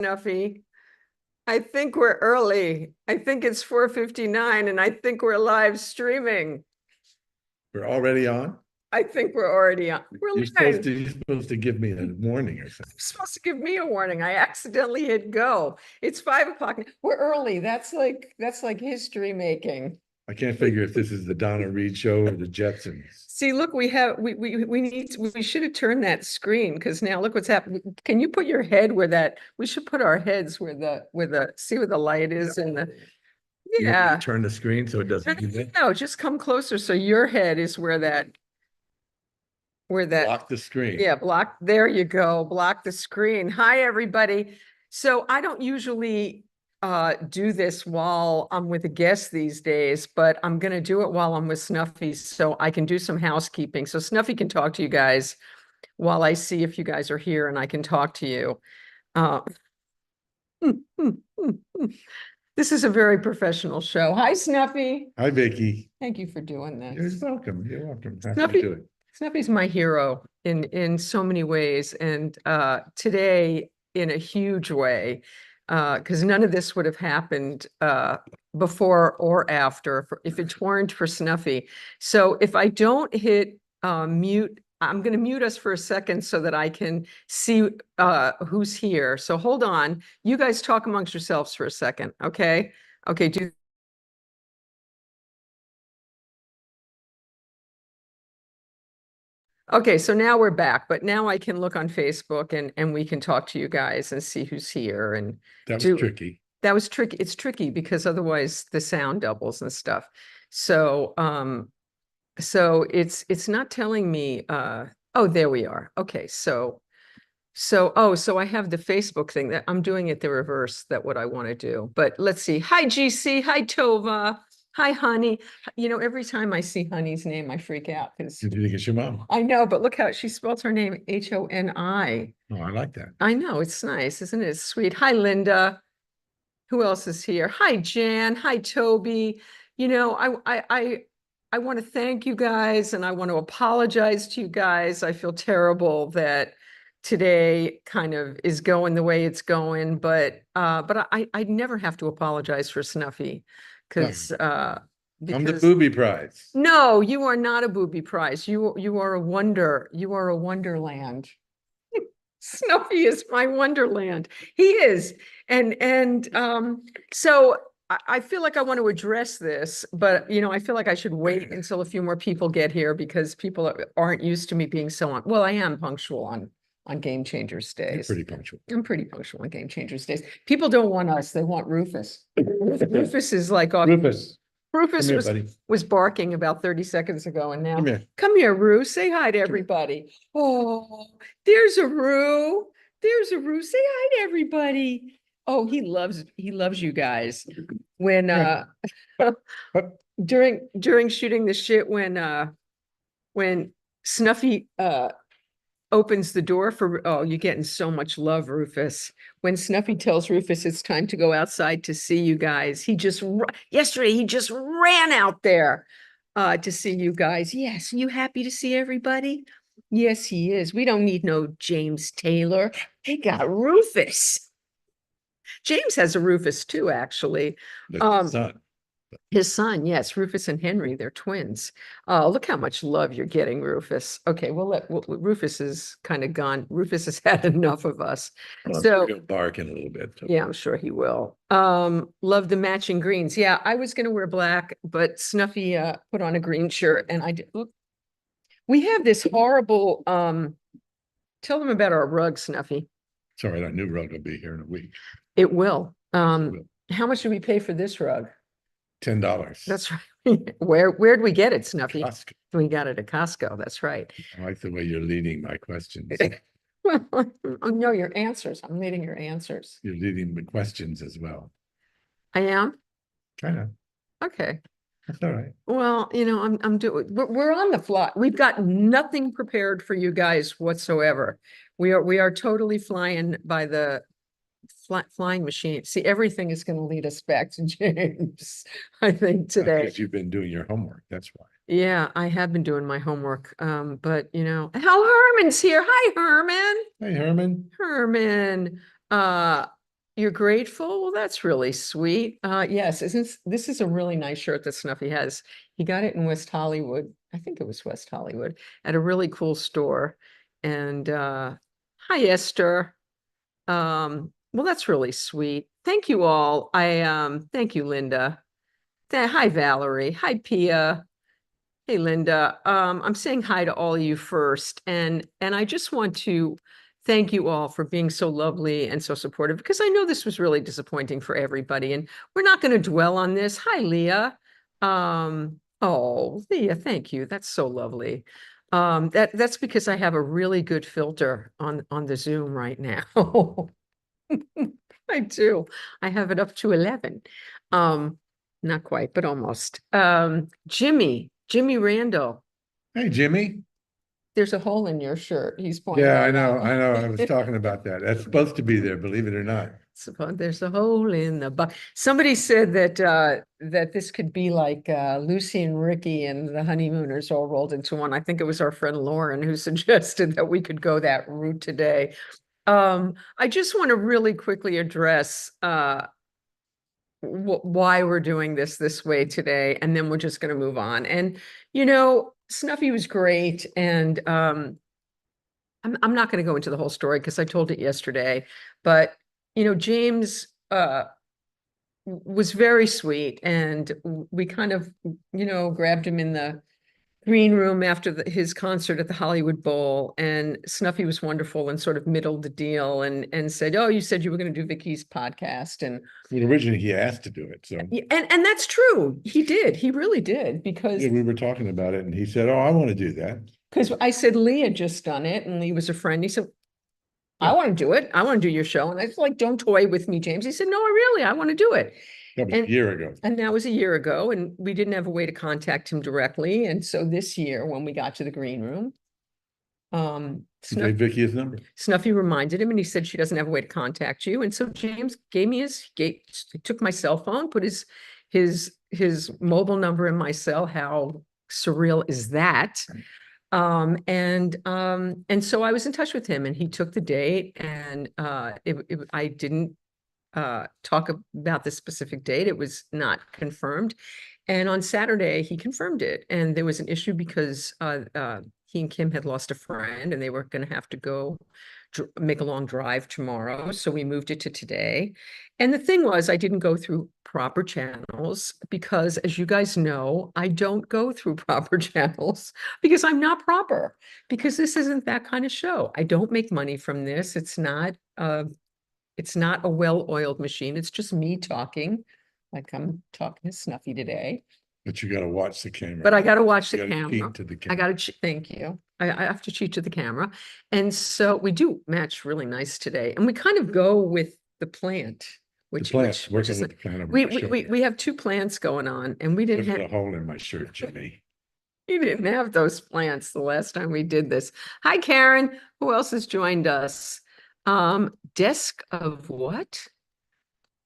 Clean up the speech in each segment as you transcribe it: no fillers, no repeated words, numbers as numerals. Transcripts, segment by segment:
Snuffy. I think we're early. I think it's 4:59 and I think we're live streaming. We're already on? I think we're already on. We're live. You're supposed to give me a warning or something. You're supposed to give me a warning. I accidentally hit go. It's 5 o'clock. We're early. That's like history making. I can't figure if this is the Donna Reed show or the Jetsons. See, look, we should have turned that screen because now look what's happening. Can you put your head where we should put our heads where see where the light is and the You turn the screen so it doesn't move it. No, just come closer so your head is where that block the screen. Yeah, block. There you go. Block the screen. Hi, everybody. So I don't usually do this while I'm with a guest these days, but I'm going to do it while I'm with Snuffy so I can do some housekeeping. So Snuffy can talk to you guys while I see if you guys are here and I can talk to you. This is a very professional show. Hi, Snuffy. Hi, Vicki. Thank you for doing this. You're welcome. You're welcome. Snuffy's my hero in so many ways, and today in a huge way, because none of this would have happened before or after if it weren't for Snuffy. So if I don't hit mute, I'm going to mute us for a second so that I can see who's here. So hold on. You guys talk amongst yourselves for a second, okay? Okay, Okay, so now we're back, but now I can look on Facebook and we can talk to you guys and see who's here. And that was tricky. That was tricky. It's tricky because otherwise the sound doubles and stuff. So so it's not telling me oh, there we are. Okay, so I have the Facebook thing that I'm doing it the reverse, that what I want to do. But let's see. Hi, GC. Hi, Tova. Hi, Honey. You know, every time I see Honey's name, I freak out because you think it's your mom. I know, but look how she spells her name Honi. Oh, I like that. I know, it's nice, isn't it? It's sweet. Hi, Linda. Who else is here? Hi, Jan. Hi, Toby. You know, I want to thank you guys and I want to apologize to you guys. I feel terrible that today kind of is going the way it's going, but I never have to apologize for Snuffy because I'm the booby prize. No, you are not a booby prize. You are a wonder. You are a wonderland. Snuffy is my wonderland. He is. And so I feel like I want to address this, but you know, I feel like I should wait until a few more people get here because people aren't used to me being so on. Well, I am punctual on Game Changers days. You're pretty punctual. I'm pretty punctual on Game Changers days. People don't want us, they want Rufus. Rufus is like Rufus was barking about 30 seconds ago and now come here, Roo, say hi to everybody. Oh, there's a Roo. There's a Roo. Say hi to everybody. Oh, he loves you guys. When during shooting the shit, when Snuffy opens the door for, oh, you're getting so much love, Rufus. When Snuffy tells Rufus it's time to go outside to see you guys, yesterday he just ran out there to see you guys. Yes, you happy to see everybody? Yes, he is. We don't need no James Taylor. They got Rufus. James has a Rufus too, actually. His son, yes, Rufus and Henry, they're twins. Look how much love you're getting, Rufus. Okay, well, Rufus is kind of gone. Rufus has had enough of us. Well, so he'll bark in a little bit. So. Yeah, I'm sure he will. Love the matching greens. Yeah, I was going to wear black, but Snuffy put on a green shirt, and I did. Look, we have this horrible. Tell them about our rug, Snuffy. Sorry, our new rug will be here in a week. It will. How much did we pay for this rug? $10. That's right. Where'd we get it, Snuffy? Costco. We got it at Costco. That's right. I like the way you're leading my questions. No, your answers. I'm leading your answers. You're leading the questions as well. I am? Kind of. Okay. That's all right. Well, you know, we're on the fly. We've got nothing prepared for you guys whatsoever. We are totally flying by the flying machine. See, everything is going to lead us back to James, I think, today. Because you've been doing your homework, that's why. Yeah, I have been doing my homework. But you know, how Herman's here. Hi, Herman. Hey, Herman. Herman. You're grateful? Well, that's really sweet. Yes, this is a really nice shirt that Snuffy has. He got it in West Hollywood. I think it was West Hollywood at a really cool store. And hi, Esther. Well, that's really sweet. Thank you all. Thank you, Linda. Hi, Valerie. Hi, Pia. Hey, Linda. I'm saying hi to all of you first, and I just want to thank you all for being so lovely and so supportive, because I know this was really disappointing for everybody, and we're not going to dwell on this. Hi, Leah. Oh, Leah, thank you. That's so lovely. That's because I have a really good filter on the Zoom right now. I do. I have it up to 11. Not quite, but almost. Jimmy Randall, Hey, Jimmy. there's a hole in your shirt. He's pointing Yeah, I it know, out. I know. I was talking about that. That's supposed to be there, believe it or not. There's a hole in the bucket. Somebody said that this could be like Lucy and Ricky and the Honeymooners all rolled into one. I think it was our friend Lauren who suggested that we could go that route today. I just want to really quickly address why we're doing this way today, and then we're just going to move on. And Snuffy was great, and I'm not going to go into the whole story because I told it yesterday, but James was very sweet, and we kind of grabbed him in the green room after his concert at the Hollywood Bowl, and Snuffy was wonderful and sort of middled the deal and said, "Oh, you said you were going to do Vicky's podcast." And Well, originally he asked to do it, so and that's true. He did. He really did, because yeah, we were talking about it, and he said, "Oh, I want to do that." I said Lee had just done it, and Lee was a friend. He said, "I Yeah. want to do it. I want to do your show." And I was like, "Don't toy with me, James." He said, "No, I want to do it." That was a year ago. And that was a year ago, and we didn't have a way to contact him directly. And so this year, when we got to the green room, You gave Vicky his number. Snuffy reminded him, and he said she doesn't have a way to contact you. And so James gave me he took my cell phone, put his mobile number in my cell. How surreal is that? And so I was in touch with him, and he took the date, and I didn't talk about this specific date. It was not confirmed. And on Saturday, he confirmed it. And there was an issue because he and Kim had lost a friend, and they were going to have to go make a long drive tomorrow. So we moved it to today. And the thing was, I didn't go through proper channels because, as you guys know, I don't go through proper channels because I'm not proper, because this isn't that kind of show. I don't make money from this. It's not a well-oiled machine. It's just me talking, like I'm talking to Snuffy today. But you got to watch the camera. But I got to watch You the gotta camera. cheat to the I camera. got to, thank you. I have to cheat to the camera. And so we do match really nice today. And we kind of go with the plant, The which plant's which working is with the plant over we, my we, shoulder. we have two plants going on, and we didn't There's a have, hole in my shirt, Jimmy. you didn't have those plants the last time we did this. Hi, Karen. Who else has joined us? Desk of what?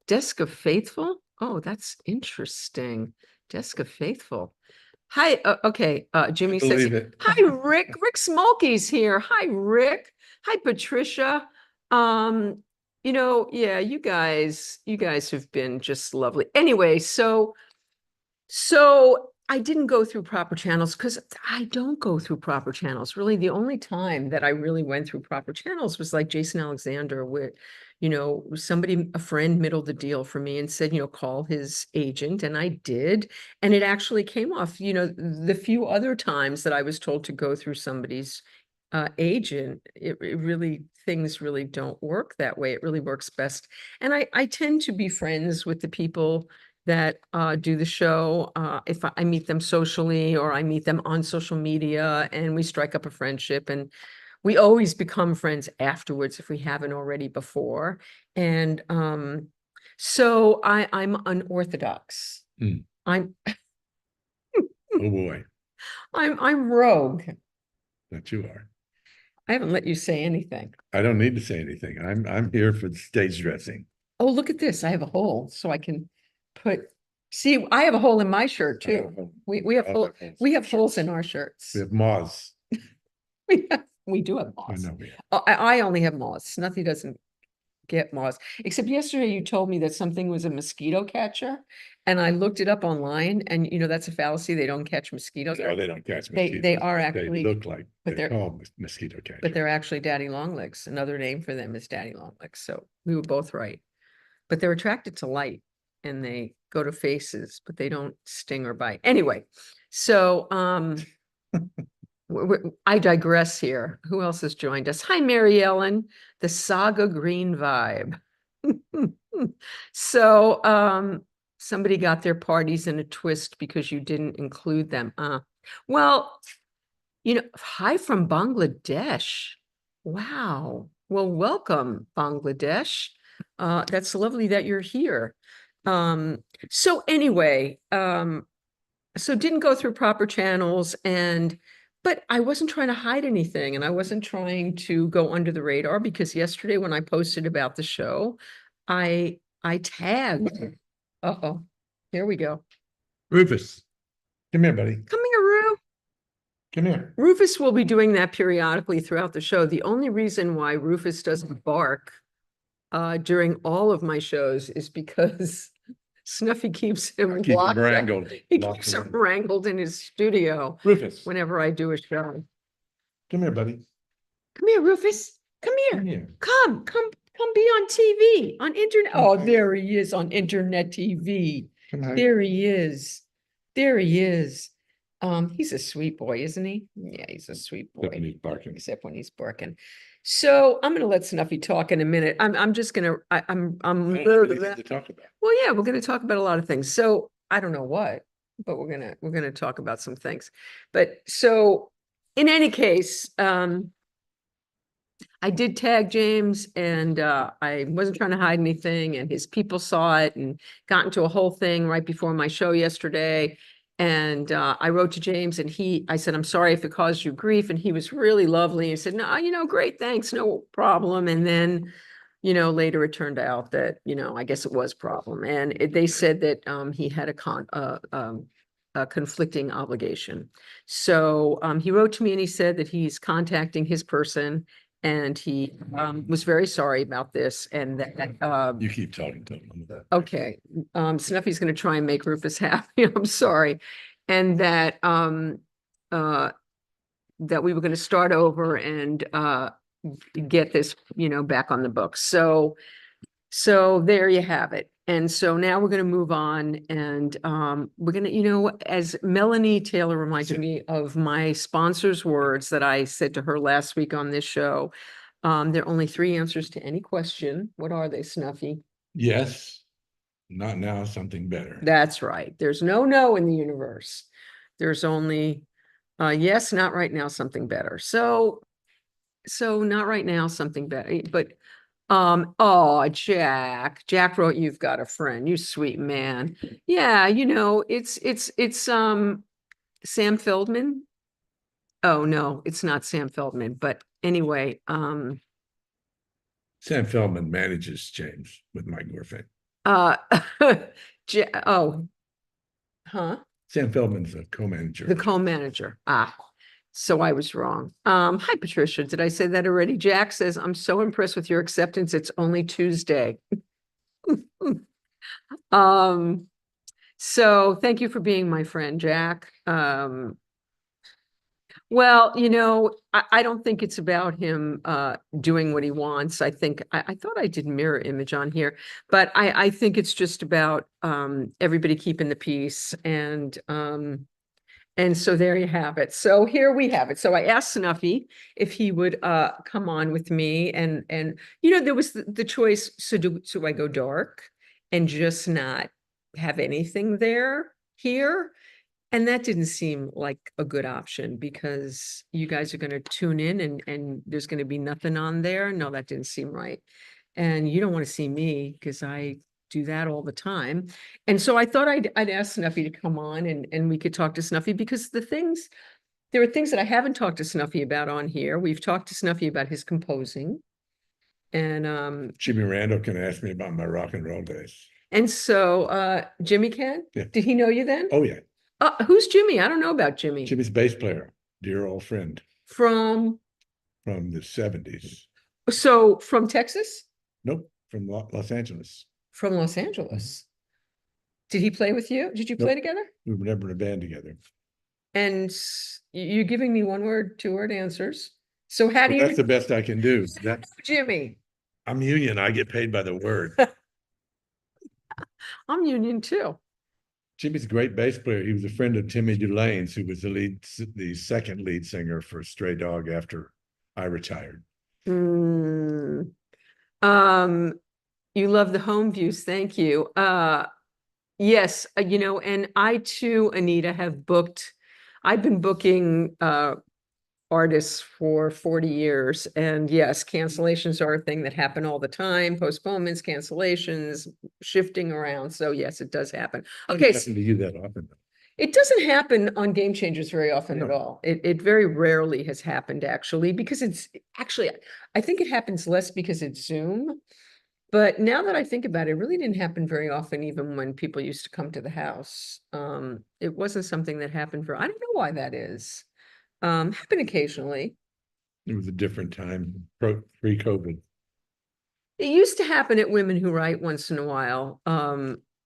Desk of Faithful? Oh, that's interesting. Desk of Faithful. Hi, okay, Jimmy says, Believe it. hi, Rick. Rick Smolky's here. Hi, Rick. Hi, Patricia. Yeah, you guys have been just lovely. Anyway, so I didn't go through proper channels because I don't go through proper channels. Really, the only time that I really went through proper channels was like Jason Alexander, where, a friend middled the deal for me and said, call his agent. And I did. And it actually came off, the few other times that I was told to go through somebody's agent, things really don't work that way. It really works best. And I tend to be friends with the people that do the show. If I meet them socially, or I meet them on social media, and we strike up a friendship, and we always become friends afterwards if we haven't already before. And so I'm unorthodox. I'm Oh boy, I'm rogue. that you are. I haven't let you say anything. I don't need to say anything. I'm here for the stage dressing. Oh, look at this. I have a hole, so I can see, I have a hole in my shirt too. We have holes in our shirts. We have moths. We do have I moths. know we have. I only have moths. Snuffy doesn't get moths. Except yesterday you told me that something was a mosquito catcher, and I looked it up online, and that's a fallacy. They don't catch mosquitoes. No, they don't catch They mosquitoes. are They actually, look like, but they're they're called mosquito catchers. but they're actually daddy long legs. Another name for them is daddy long legs. So we were both right. But they're attracted to light, and they go to faces, but they don't sting or bite. Anyway, so I digress here. Who else has joined us? Hi, Mary Ellen, the Saga Green vibe. So somebody got their parties in a twist because you didn't include them. Well, hi from Bangladesh. Wow. Well, welcome, Bangladesh. That's lovely that you're here. So anyway, so didn't go through proper channels, but I wasn't trying to hide anything, and I wasn't trying to go under the radar, because yesterday when I posted about the show, I tagged. Uh-oh, here we go. Rufus, come here, buddy. Come here, Roo. Come here. Rufus will be doing that periodically throughout the show. The only reason why Rufus doesn't bark during all of my shows is because Snuffy keeps him Keep him locked up. wrangled. He Locked keeps him away. wrangled in his studio Rufus, whenever I do a show. come here, buddy. Come here, Rufus. Come Come here. here. Come be on TV, on internet. Oh, there he is on internet TV. Come on. There he is. There he is. He's a sweet boy, isn't he? Yeah, he's a sweet boy. Except when he's barking. Except when he's barking. So I'm gonna let Snuffy talk in a minute. I'm just gonna I'm Anything to talk about. well, yeah, we're gonna talk about a lot of things. So I don't know what, but we're gonna talk about some things. But so in any case, I did tag James, and I wasn't trying to hide anything, and his people saw it and got into a whole thing right before my show yesterday. And I wrote to James, and I said, I'm sorry if it caused you grief. And he was really lovely. He said, no, great, thanks, no problem. And then, later it turned out that, I guess it was a problem. And they said that he had a conflicting obligation. So he wrote to me, and he said that he's contacting his person, and he was very sorry about this, and that You keep talking to him. okay, Snuffy's going to try and make Rufus happy. I'm sorry, and that that we were going to start over and get this, back on the books. So there you have it. And so now we're going to move on, and we're going to, as Melanie Taylor reminded me of my sponsor's words that I said to her last week on this show. There are only 3 answers to any question. What are they, Snuffy? Yes, not now, something better. That's right. There's no in the universe. There's only yes, not right now, something better. So not right now, something better. But oh, Jack wrote, you've got a friend, you sweet man. Yeah, it's Sam Feldman. Oh no, it's not Sam Feldman, but anyway, Sam Feldman manages James with my girlfriend. oh, huh? Sam Feldman's a co-manager. The co-manager. So I was wrong. Hi, Patricia. Did I say that already? Jack says, I'm so impressed with your acceptance. It's only Tuesday. So thank you for being my friend, Jack. Well, I don't think it's about him doing what he wants. I think I thought I did mirror image on here, but I think it's just about everybody keeping the peace, and so there you have it. So here we have it. So I asked Snuffy if he would come on with me, and there was the choice. So do I go dark and just not have anything here? And that didn't seem like a good option, because you guys are going to tune in and there's going to be nothing on there. No, that didn't seem right. And you don't want to see me, because I do that all the time. And so I thought I'd ask Snuffy to come on, and we could talk to Snuffy, because there are things that I haven't talked to Snuffy about on here. We've talked to Snuffy about his composing. And Jimmy Randall can ask me about my rock and roll days. And so Jimmy can? Yeah. Did he know you then? Oh, yeah. Who's Jimmy? I don't know about Jimmy. Jimmy's bass player, dear old friend. From the 70s. So from Texas? Nope. from Los Angeles. From Los Angeles. Did he play with you? Did you play Nope. together? We were never in a band together. And you're giving me 1-word, 2-word answers. So how do Well, you that's the best I can do. That's, Jimmy? I'm union. I get paid by the word. I'm union too. Jimmy's a great bass player. He was a friend of Timmy Dulane's, who was the second lead singer for Stray Dog after I retired. Mm. You love the home views. Thank you. Yes, you know, and I too, Anita, I've been booking artists for 40 years. And yes, cancellations are a thing that happen all the time, postponements, cancellations, shifting around. So yes, it does happen. Okay. It doesn't do you that often. It doesn't happen on Game Changers very often at No. all. It very rarely has happened actually, because I think it happens less because it's Zoom. But now that I think about it, it really didn't happen very often, even when people used to come to the house. It wasn't something that happened I don't know why that is. Happened occasionally. It was a different time, pre-COVID. It used to happen at Women Who Write once in a while.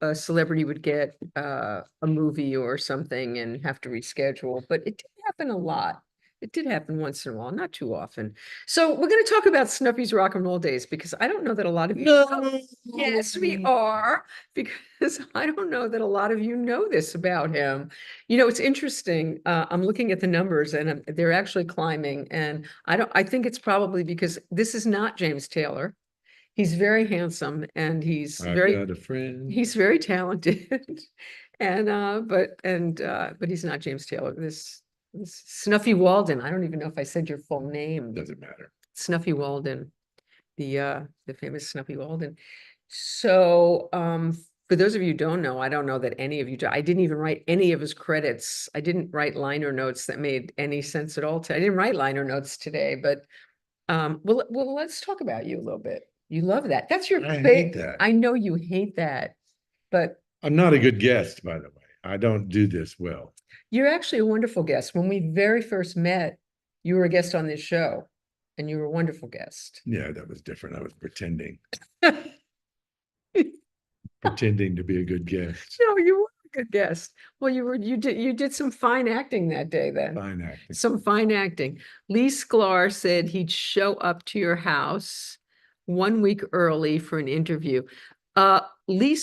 A celebrity would get a movie or something and have to reschedule, but it did happen a lot. It did happen once in a while, not too often. So we're going to talk about Snuffy's rock and roll days, because I don't know that a lot of you know. Yes, we are, because I don't know that a lot of you know this about him. You know, it's interesting. I'm looking at the numbers and they're actually climbing, and I think it's probably because this is not James Taylor. He's very handsome and he's I got a friend. he's very talented. And but he's not James Taylor. This Snuffy Walden. I don't even know if I said your full name. Doesn't matter. Snuffy Walden, the famous Snuffy Walden. So for those of you who don't know, I don't know that any of you do. I didn't even write any of his credits. I didn't write liner notes that made any sense at all. I didn't write liner notes today, but well, let's talk about you a little bit. You love that. That's your I hate that. I know you hate that, but I'm not a good guest, by the way. I don't do this well. you're actually a wonderful guest. When we very first met, you were a guest on this show, and you were a wonderful guest. Yeah, that was different. I was pretending. Pretending to be a good guest. No, you were a good guest. Well, you did some fine acting that day then. Fine acting. Some fine acting. Lee Sklar said he'd show up to your house 1 week early for an interview. Lee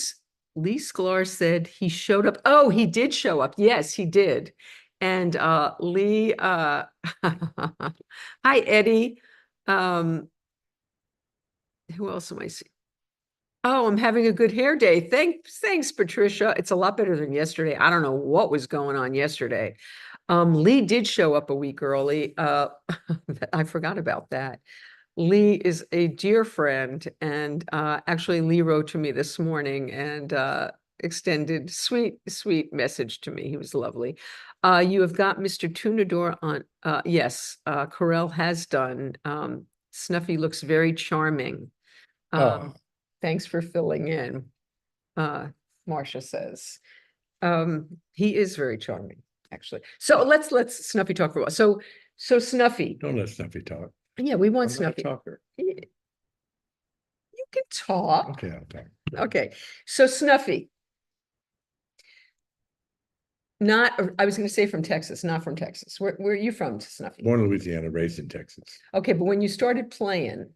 Sklar said he showed up. Oh, he did show up. Yes, he did. And Lee, hi, Eddie. Who else am I seeing? Oh, I'm having a good hair day. Thanks, Patricia. It's a lot better than yesterday. I don't know what was going on yesterday. Lee did show up a week early. I forgot about that. Lee is a dear friend, and actually Lee wrote to me this morning and extended sweet message to me. He was lovely. You have got Mr. Tunador on. Yes, Carell has done. Snuffy looks very charming. Thanks for filling in. Marcia says he is very charming, actually. So let's Snuffy talk for a while. So Snuffy. Don't let Snuffy talk. Yeah, we want I'm not a Snuffy. talker. You can talk. Okay, I'll talk. Okay, so Snuffy. I was going to say from Texas, not from Texas. Where are you from, Snuffy? Born in Louisiana, raised in Texas. Okay, but when you started playing,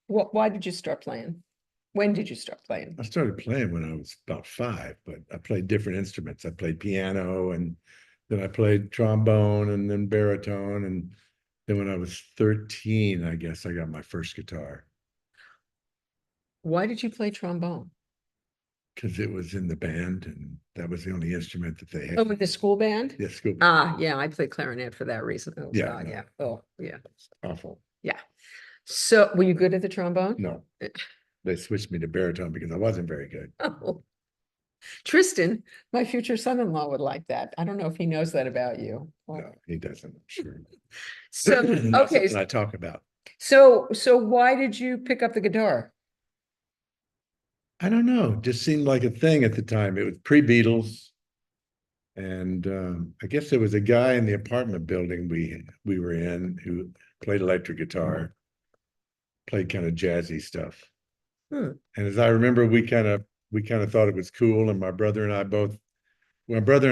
why did you start playing? When did you start playing? I started playing when I was about 5, but I played different instruments. I played piano, and then I played trombone, and then baritone, and then when I was 13, I guess I got my first guitar. Why did you play trombone? Because it was in the band, and that was the only instrument that they had. Oh, with the school band? Yeah, school band. Ah, yeah, I played clarinet for that reason. Oh, Yeah, God, no. yeah. Oh, yeah. Awful. Yeah. So were you good at the trombone? No, they switched me to baritone because I wasn't very good. Oh. Tristan, my future son-in-law, would like that. I don't know if he knows that about you. Well, No, he doesn't, I'm sure. so, Not okay. something I talk about. So why did you pick up the guitar? I don't know, just seemed like a thing at the time. It was pre-Beatles. And I guess there was a guy in the apartment building we were in who played electric guitar, played kind of jazzy stuff. Hmm. And as I remember, we kind of thought it was cool. And my brother and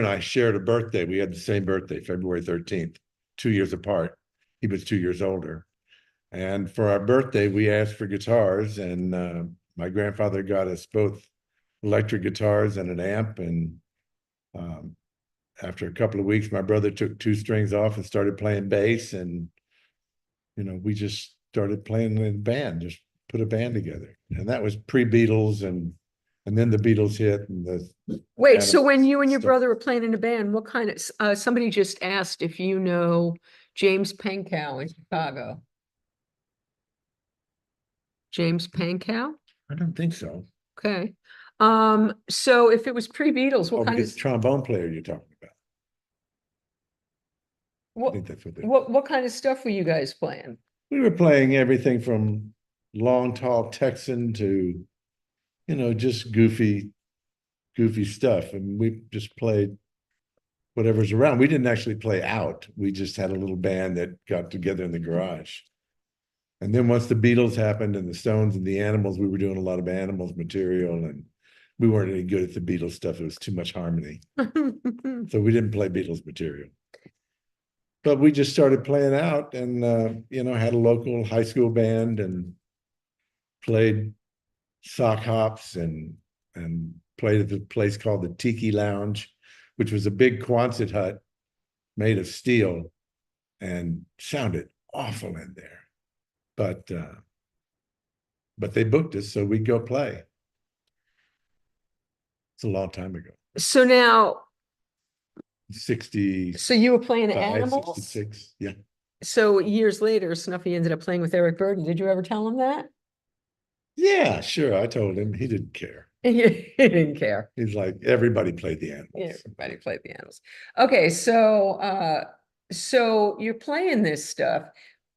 I shared a birthday. We had the same birthday, February 13th, 2 years apart. He was 2 years older. And for our birthday, we asked for guitars, and my grandfather got us both electric guitars and an amp. And um, after a couple of weeks, my brother took two strings off and started playing bass. And, we just started playing in a band, just put a band together. And that was pre-Beatles, and then the Beatles hit, and Wait, so when you and your stuff. brother were playing in a band, what kind of, somebody just asked if you know James Pankow in Chicago. James Pankow? I don't think so. Okay. So if it was pre-Beatles, what kind of, Because trombone player you're talking about. I what, think that's what they. what kind of stuff were you guys playing? We were playing everything from long, tall Texan to, just goofy stuff. And we just played whatever's around. We didn't actually play out. We just had a little band that got together in the garage. And then once the Beatles happened and the Stones and the Animals, we were doing a lot of Animals material, and we weren't any good at the Beatles stuff. It was too much harmony. So we didn't play Beatles material. But we just started playing out, and had a local high school band and played sock hops and played at the place called the Tiki Lounge, which was a big Quonset hut made of steel and sounded awful in there. But they booked us, so we'd go play. It's a long time ago. So now, 60. so you were playing Animals? 66, yeah. So years later, Snuffy ended up playing with Eric Burdon. Did you ever tell him that? Yeah, sure. I told him. He didn't care. He didn't care. He's like, everybody played the Animals. Yeah, everybody played the Animals. Okay, so so you're playing this stuff.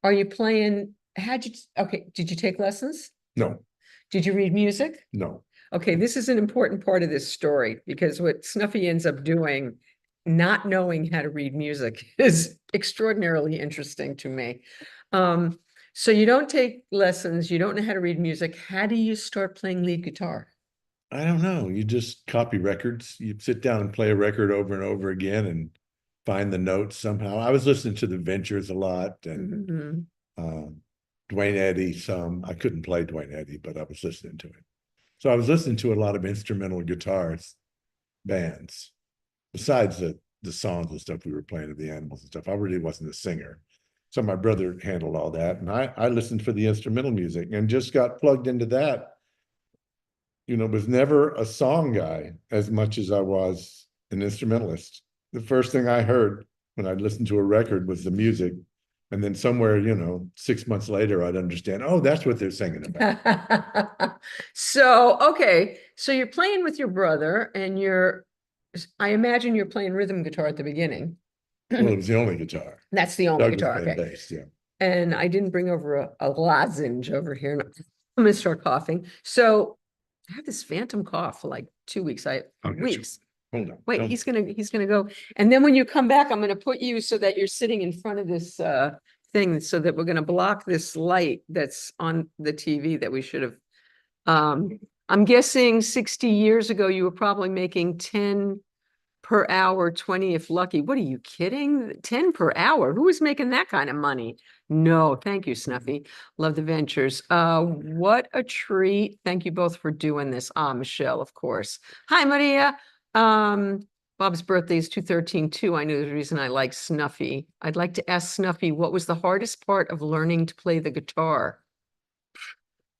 Are you playing? Did you take lessons? No, Did you read music? no. Okay, this is an important part of this story, because what Snuffy ends up doing, not knowing how to read music, is extraordinarily interesting to me. So you don't take lessons, you don't know how to read music. How do you start playing lead guitar? I don't know. You just copy records. You sit down and play a record over and over again and find the notes somehow. I was listening to the Ventures a lot, and Dwayne Eddy some. I couldn't play Dwayne Eddy, but I was listening to it. So I was listening to a lot of instrumental guitars bands, besides the songs and stuff we were playing of the Animals and stuff. I really wasn't a singer. So my brother handled all that, and I listened for the instrumental music and just got plugged into that. Was never a song guy as much as I was an instrumentalist. The first thing I heard when I listened to a record was the music. And then somewhere, 6 months later, I'd understand, oh, that's what they're singing about. So, okay. So you're playing with your brother, and I imagine you're playing rhythm guitar at the beginning. Well, it was the only guitar. That's the only Doug was guitar. playing Okay. bass, yeah. And I didn't bring over a lozenge over here. I'm gonna start coughing. So I have this phantom cough for like 2 weeks. Weeks. Hold on. Wait, he's gonna go. And then when you come back, I'm gonna put you so that you're sitting in front of this thing, so that we're gonna block this light that's on the TV that we should have. I'm guessing 60 years ago, you were probably making 10 per hour, 20 if lucky. What are you kidding? 10 per hour? Who is making that kind of money? No, thank you, Snuffy. Love the Ventures. What a treat. Thank you both for doing this. Michelle, of course. Hi, Maria. Bob's birthday is 2/13 too. I know the reason I like Snuffy. I'd like to ask Snuffy, what was the hardest part of learning to play the guitar?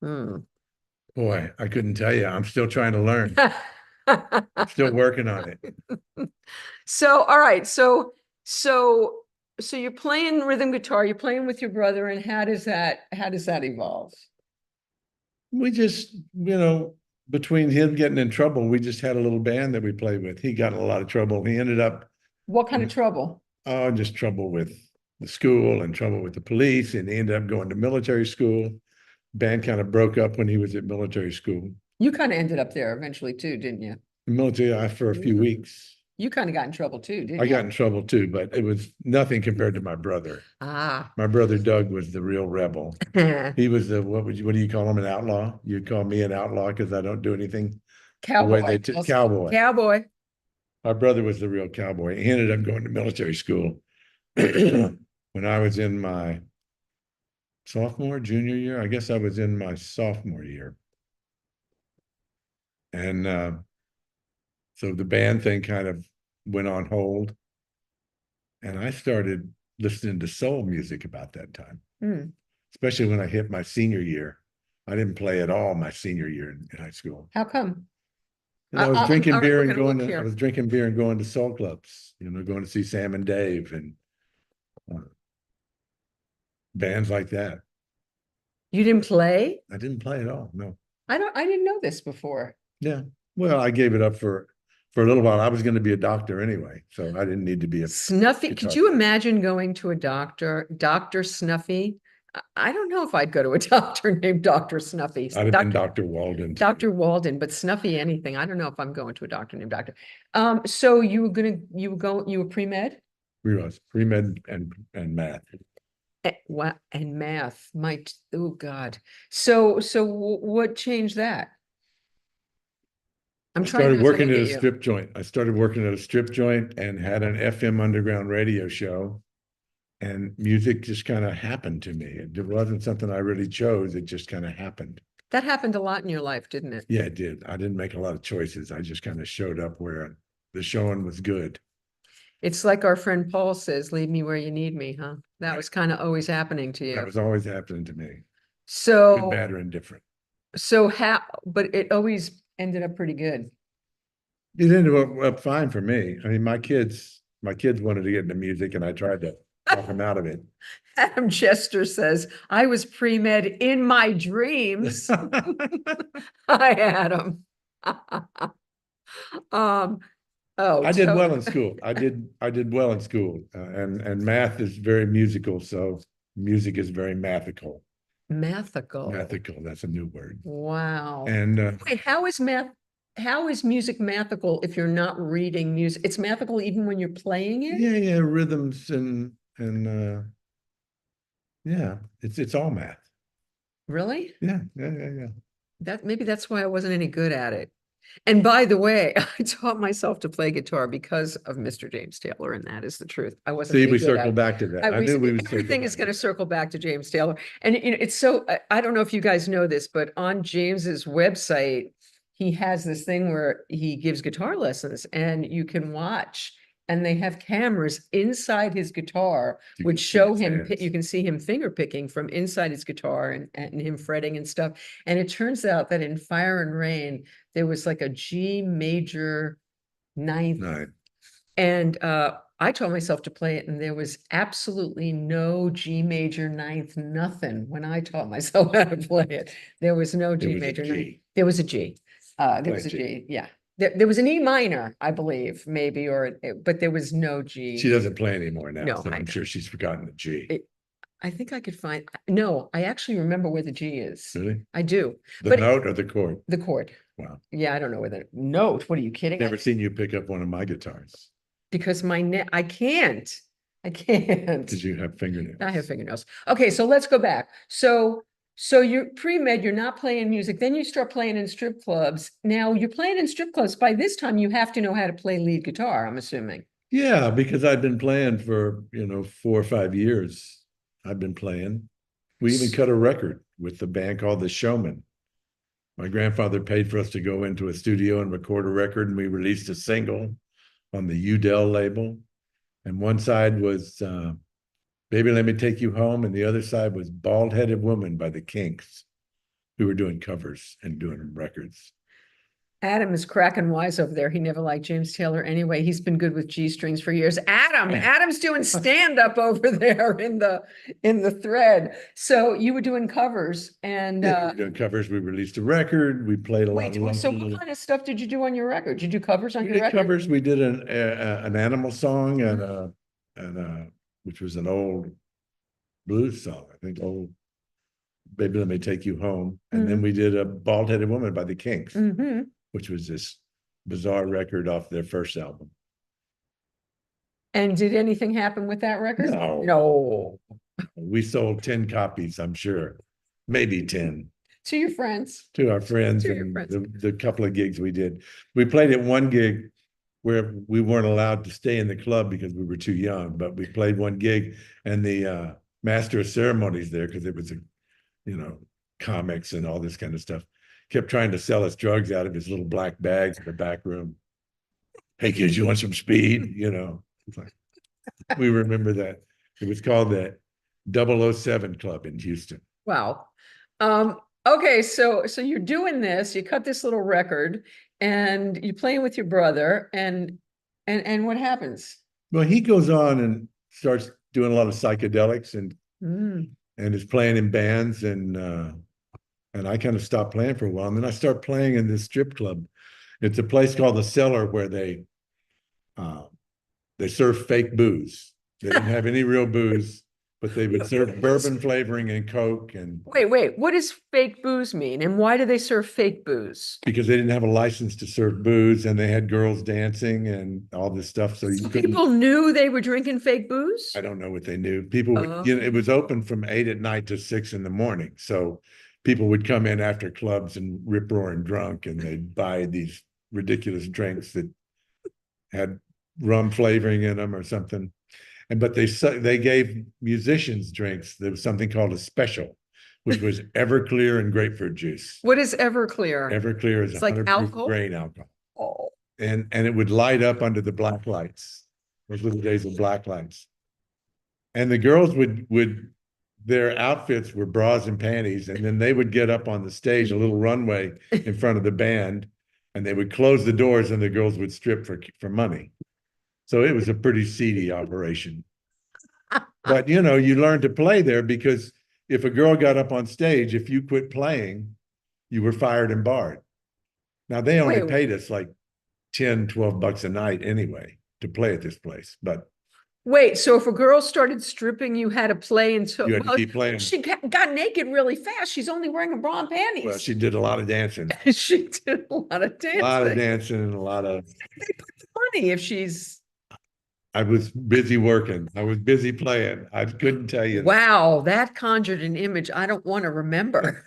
Boy, I couldn't tell you. I'm still trying to learn. Still working on it. So, all right. So you're playing rhythm guitar, you're playing with your brother, and how does that evolve? We just, between him getting in trouble, we just had a little band that we played with. He got in a lot of trouble. He ended up. What kind of trouble? Oh, just trouble with the school and trouble with the police. And he ended up going to military school. Band kind of broke up when he was at military school. You kind of ended up there eventually too, didn't you? Military for a few weeks. You kind of got in trouble too, didn't I you? got in trouble too, but it was nothing compared to my brother. Ah. My brother Doug was the real rebel. He was the, what do you call him, an outlaw? You'd call me an outlaw because I don't do anything the way Cowboy. they cowboy. Cowboy. My brother was the real cowboy. He ended up going to military school when I was in my sophomore, junior year. I guess I was in my sophomore year. And so the band thing kind of went on hold. And I started listening to soul music about that time, especially when I hit my senior year. I didn't play at all my senior year in high school. How come? And I was drinking beer and going to, I was drinking beer and going to soul clubs, going to see Sam and Dave and bands like that. You didn't play? I didn't play at all. No. I didn't know this before. Yeah. Well, I gave it up for a little while. I was going to be a doctor anyway, so I didn't need to be a Snuffy. Could you imagine going to a doctor, Dr. Snuffy? I don't know if I'd go to a doctor named Dr. Snuffy. I'd have been Dr. Walden. Dr. Walden, but Snuffy anything. I don't know if I'm going to a doctor named Doctor. So you were pre-med? We was pre-med and math. What and math? Oh God. So what changed that? I started working at a strip joint. I started working at a strip joint and had an FM underground radio show. And music just kind of happened to me. It wasn't something I really chose. It just kind of happened. That happened a lot in your life, didn't it? Yeah, it did. I didn't make a lot of choices. I just kind of showed up where the showing was good. It's like our friend Paul says, leave me where you need me, huh? That was kind of always happening to you. That was always happening to me. So good, bad, or indifferent. So but it always ended up pretty good. It ended up fine for me. I mean, my kids wanted to get into music and I tried to talk them out of it. Adam Chester says, I was pre-med in my dreams. Hi, Adam. I did well in school. I did well in school, and math is very musical. So music is very mathical. Mathical. Mathical. That's a new word. Wow. And wait, how is music mathical if you're not reading music? It's mathical even when you're playing it? Yeah, rhythms and yeah, it's all math. Really? Yeah. Maybe that's why I wasn't any good at it. And by the way, I taught myself to play guitar because of Mr. James Taylor, and that is the truth. I wasn't. See, we circle back to that. I knew we would. Everything is going to circle back to James Taylor, and it's so. I don't know if you guys know this, but on James's website, he has this thing where he gives guitar lessons, and you can watch. And they have cameras inside his guitar, which show him, you can see him finger picking from inside his guitar and him fretting and stuff. And it turns out that in Fire and Rain, there was like a G major ninth. And I taught myself to play it, and there was absolutely no G major ninth, nothing when I taught myself how to play it. There was no G major ninth. There was a G. There was a G, yeah. There was an E minor, I believe, maybe, but there was no G. She doesn't play anymore now, No, so I'm sure she's forgotten the G. I think I could find, no, I actually remember where the G is. Really? I do. The note or the chord? The chord. Wow. Yeah, I don't know where the note, what are you kidding? Never seen you pick up one of my guitars. Because I can't. Because you have fingernails. I have fingernails. Okay, so let's go back. So you're pre-med, you're not playing music, then you start playing in strip clubs. Now you're playing in strip clubs. By this time, you have to know how to play lead guitar, I'm assuming. Yeah, because I've been playing for, 4 or 5 years. I've been playing. We even cut a record with the band called The Showman. My grandfather paid for us to go into a studio and record a record, and we released a single on the Udell label. And one side was Baby, Let Me Take You Home, and the other side was Bald Headed Woman by the Kinks, who were doing covers and doing records. Adam is cracking wise over there. He never liked James Taylor anyway. He's been good with G strings for years. Adam's doing stand-up over there in the thread. So you were doing covers and we were doing covers. We released a record. We played a lot of so what kind of stuff did you do on your record? Did you do covers on your record? Covers. We did an animal song and which was an old blues song, I think, old Baby Let Me Take You Home. And then we did a Bald Headed Woman by the Kinks, which was this bizarre record off their first album. And did anything happen with that record? No. No. We sold 10 copies, I'm sure, maybe 10 To your friends. to our friends To your and friends. the couple of gigs we did. We played at one gig where we weren't allowed to stay in the club because we were too young, but we played one gig and the master of ceremonies there, because it was comics and all this kind of stuff, kept trying to sell us drugs out of his little black bags in the back room. Hey kids, you want some speed? We remember that. It was called the 007 Club in Houston. Wow. Okay, so you're doing this, you cut this little record and you're playing with your brother and what happens? Well, he goes on and starts doing a lot of psychedelics and Mm. is playing in bands and I kind of stopped playing for a while. And then I start playing in this strip club. It's a place called the Cellar where they serve fake booze. They didn't have any real booze, but they would serve bourbon flavoring and Coke. And Wait, what does fake booze mean? And why do they serve fake booze? because they didn't have a license to serve booze and they had girls dancing and all this stuff. So you couldn't. People knew they were drinking fake booze? I don't know what they knew. People would, Oh. it was open from 8 at night to 6 in the morning. So people would come in after clubs and rip roaring drunk and they'd buy these ridiculous drinks that had rum flavoring in them or something. But they gave musicians drinks. There was something called a special, which was Everclear and grapefruit juice. What is Everclear? Everclear is It's like 100 proof alcohol? grain alcohol. Oh. And it would light up under the black lights. Those were the days of black lights. And the girls would their outfits were bras and panties, and then they would get up on the stage, a little runway in front of the band, and they would close the doors and the girls would strip for money. So it was a pretty seedy operation. But you learned to play there because if a girl got up on stage, if you quit playing, you were fired and barred. Now they only paid us like 10, 12 bucks a night anyway to play at this place. But wait, so if a girl started stripping, you had to play until you had to keep playing. She got naked really fast. She's only wearing a bra and panties. Well, she did a lot of dancing. She did a lot of dancing. A lot of dancing and a lot of. They put the money if she's. I was busy working. I was busy playing. I couldn't tell you. Wow, that conjured an image I don't want to remember.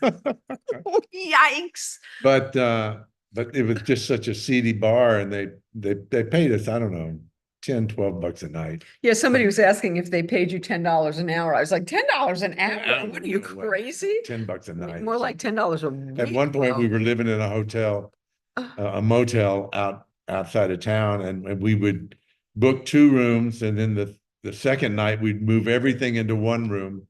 Yikes. But it was just such a seedy bar, and they paid us, I don't know, 10, 12 bucks a night. Yeah, somebody was asking if they paid you $10 an hour. I was like, $10 an hour? What are you, crazy? 10 bucks a night. More like $10 a week. At one point, we were living in a hotel, a motel outside of town, and we would book 2 rooms, and then the second night we'd move everything into one room,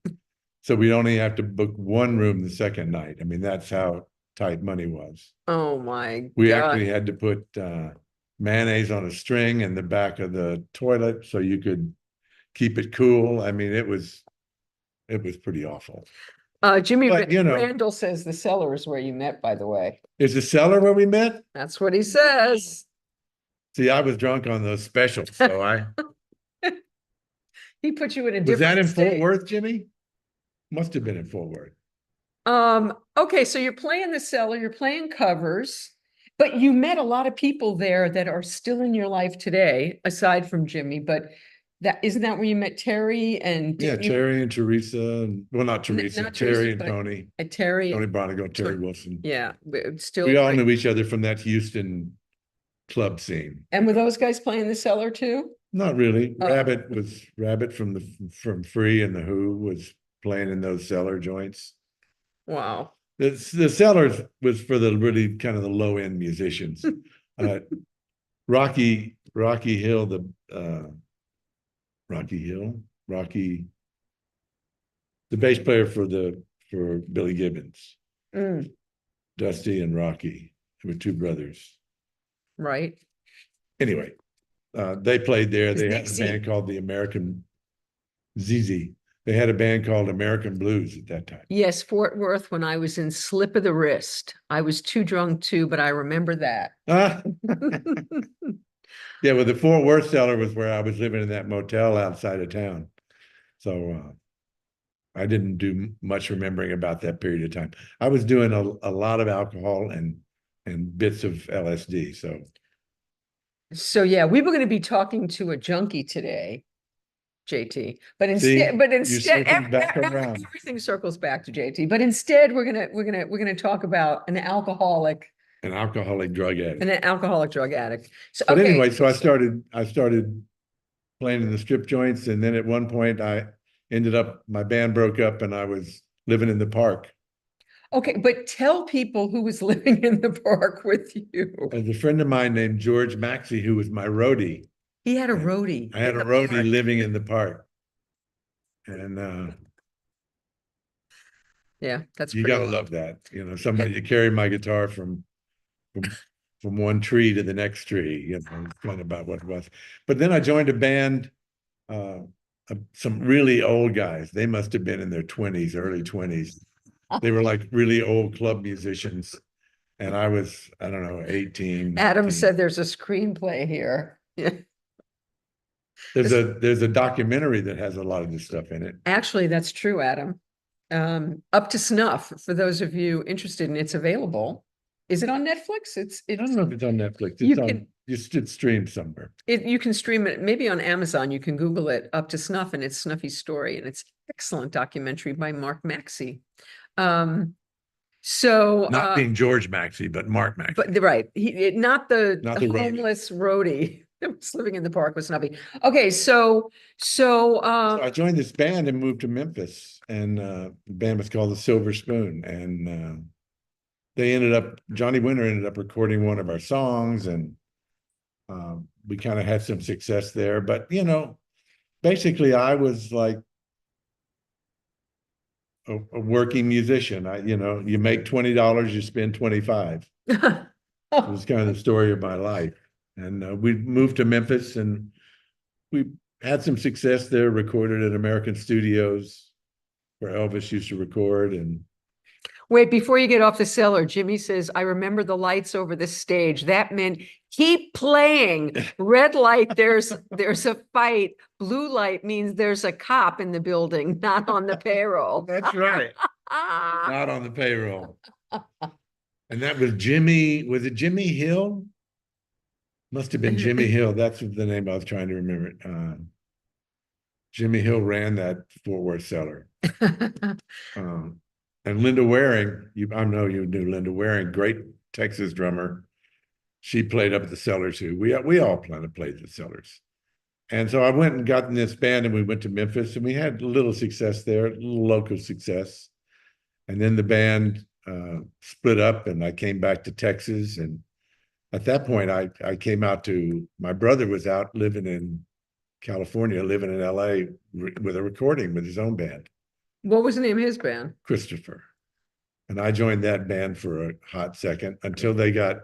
so we'd only have to book 1 room the second night. I mean, that's how tight money was. Oh my We God. actually had to put mayonnaise on a string in the back of the toilet so you could keep it cool. I mean, it was pretty awful. Jimmy But, Randall says the Cellar is where you met, by the way. Is the Cellar where we met? That's what he says. See, I was drunk on those specials, so He put you in a was different that in state. Fort Worth, Jimmy? Must have been in Fort Worth. Okay, so you're playing the Cellar, you're playing covers, but you met a lot of people there that are still in your life today, aside from Jimmy, but isn't that where you met Terry and Yeah, Terry and Teresa, and well, not Teresa, not Terry Teresa, and but Tony. Terry, Bronigo, Terry Wilson. yeah, still. We all knew each other from that Houston club scene. And were those guys playing the Cellar too? Not really. Oh. Rabbit from Free and the Who was playing in those Cellar joints. Wow. The Cellars was for the really kind of the low end musicians. Rocky Hill, the bass player for Billy Gibbons, Dusty and Rocky, who were 2 brothers. Right. Anyway, they played there. They had a Dixie. band called the American ZZ. They had a band called American Blues at that time. Yes, Fort Worth when I was in Slip of the Wrist. I was too drunk too, but I remember that. Yeah, well, the Fort Worth Cellar was where I was living in that motel outside of town. So I didn't do much remembering about that period of time. I was doing a lot of alcohol and bits of LSD. So So yeah, we were going to be talking to a junkie today, JT, but See, instead, circling back around. everything circles back to JT. But instead, we're gonna talk about An alcoholic drug addict. an alcoholic drug addict. So But okay, anyway, so I started playing in the strip joints, and then at one point my band broke up and I was living in the park. okay, but tell people who was living in the park with you. There's a friend of mine named George Maxey, who was my roadie. He had a roadie. I had a roadie living in the park. And yeah, that's you pretty gotta love that. You know, somebody you carry my guitar from from one tree to the next tree, you know, it's kind of about what it was. But then I joined a band, some really old guys. They must have been in their 20s, early 20s. They were like really old club musicians. And I was, I don't know, 18. Adam 19. said there's a screenplay here. Yeah. There's a documentary that has a lot of this stuff in it. Actually, that's true, Adam. Up to Snuff, for those of you interested, and it's available. Is it on Netflix? I don't know if it's on Netflix. You It's on, can- it's streamed somewhere. You can stream it, maybe on Amazon. You can Google it, Up to Snuff, and it's Snuffy's story, and it's excellent documentary by Mark Maxey. So Not being George Maxey, but Mark Maxey. but right, not the Not the roadie. homeless roadie that was living in the park with Snuffy. Okay, so I joined this band and moved to Memphis, and the band was called the Silver Spoon, and Johnny Winter ended up recording one of our songs, and we kind of had some success there. But you know, basically, I was like a working musician. You make $20, you spend 25. It was kind of the story of my life. And we moved to Memphis, and we had some success there, recorded at American Studios where Elvis used to record. And Wait, before you get off the cellar, Jimmy says, I remember the lights over the stage. That meant keep playing. Red light, there's a fight. Blue light means there's a cop in the building, not on the payroll. that's right. Not on the payroll. And that was was it Jimmy Hill? Must have been Jimmy Hill. That's the name I was trying to remember. Jimmy Hill ran that Fort Worth cellar. And Linda Waring, I know you knew Linda Waring, great Texas drummer. She played up at the cellar too. We all played the cellars. And so I went and got in this band, and we went to Memphis, and we had a little success there, a little local success. And then the band split up, and I came back to Texas. And at that point, I came out my brother was out living in California, living in LA with a recording with his own band. What was the name of his band? Christopher. And I joined that band for a hot second until they got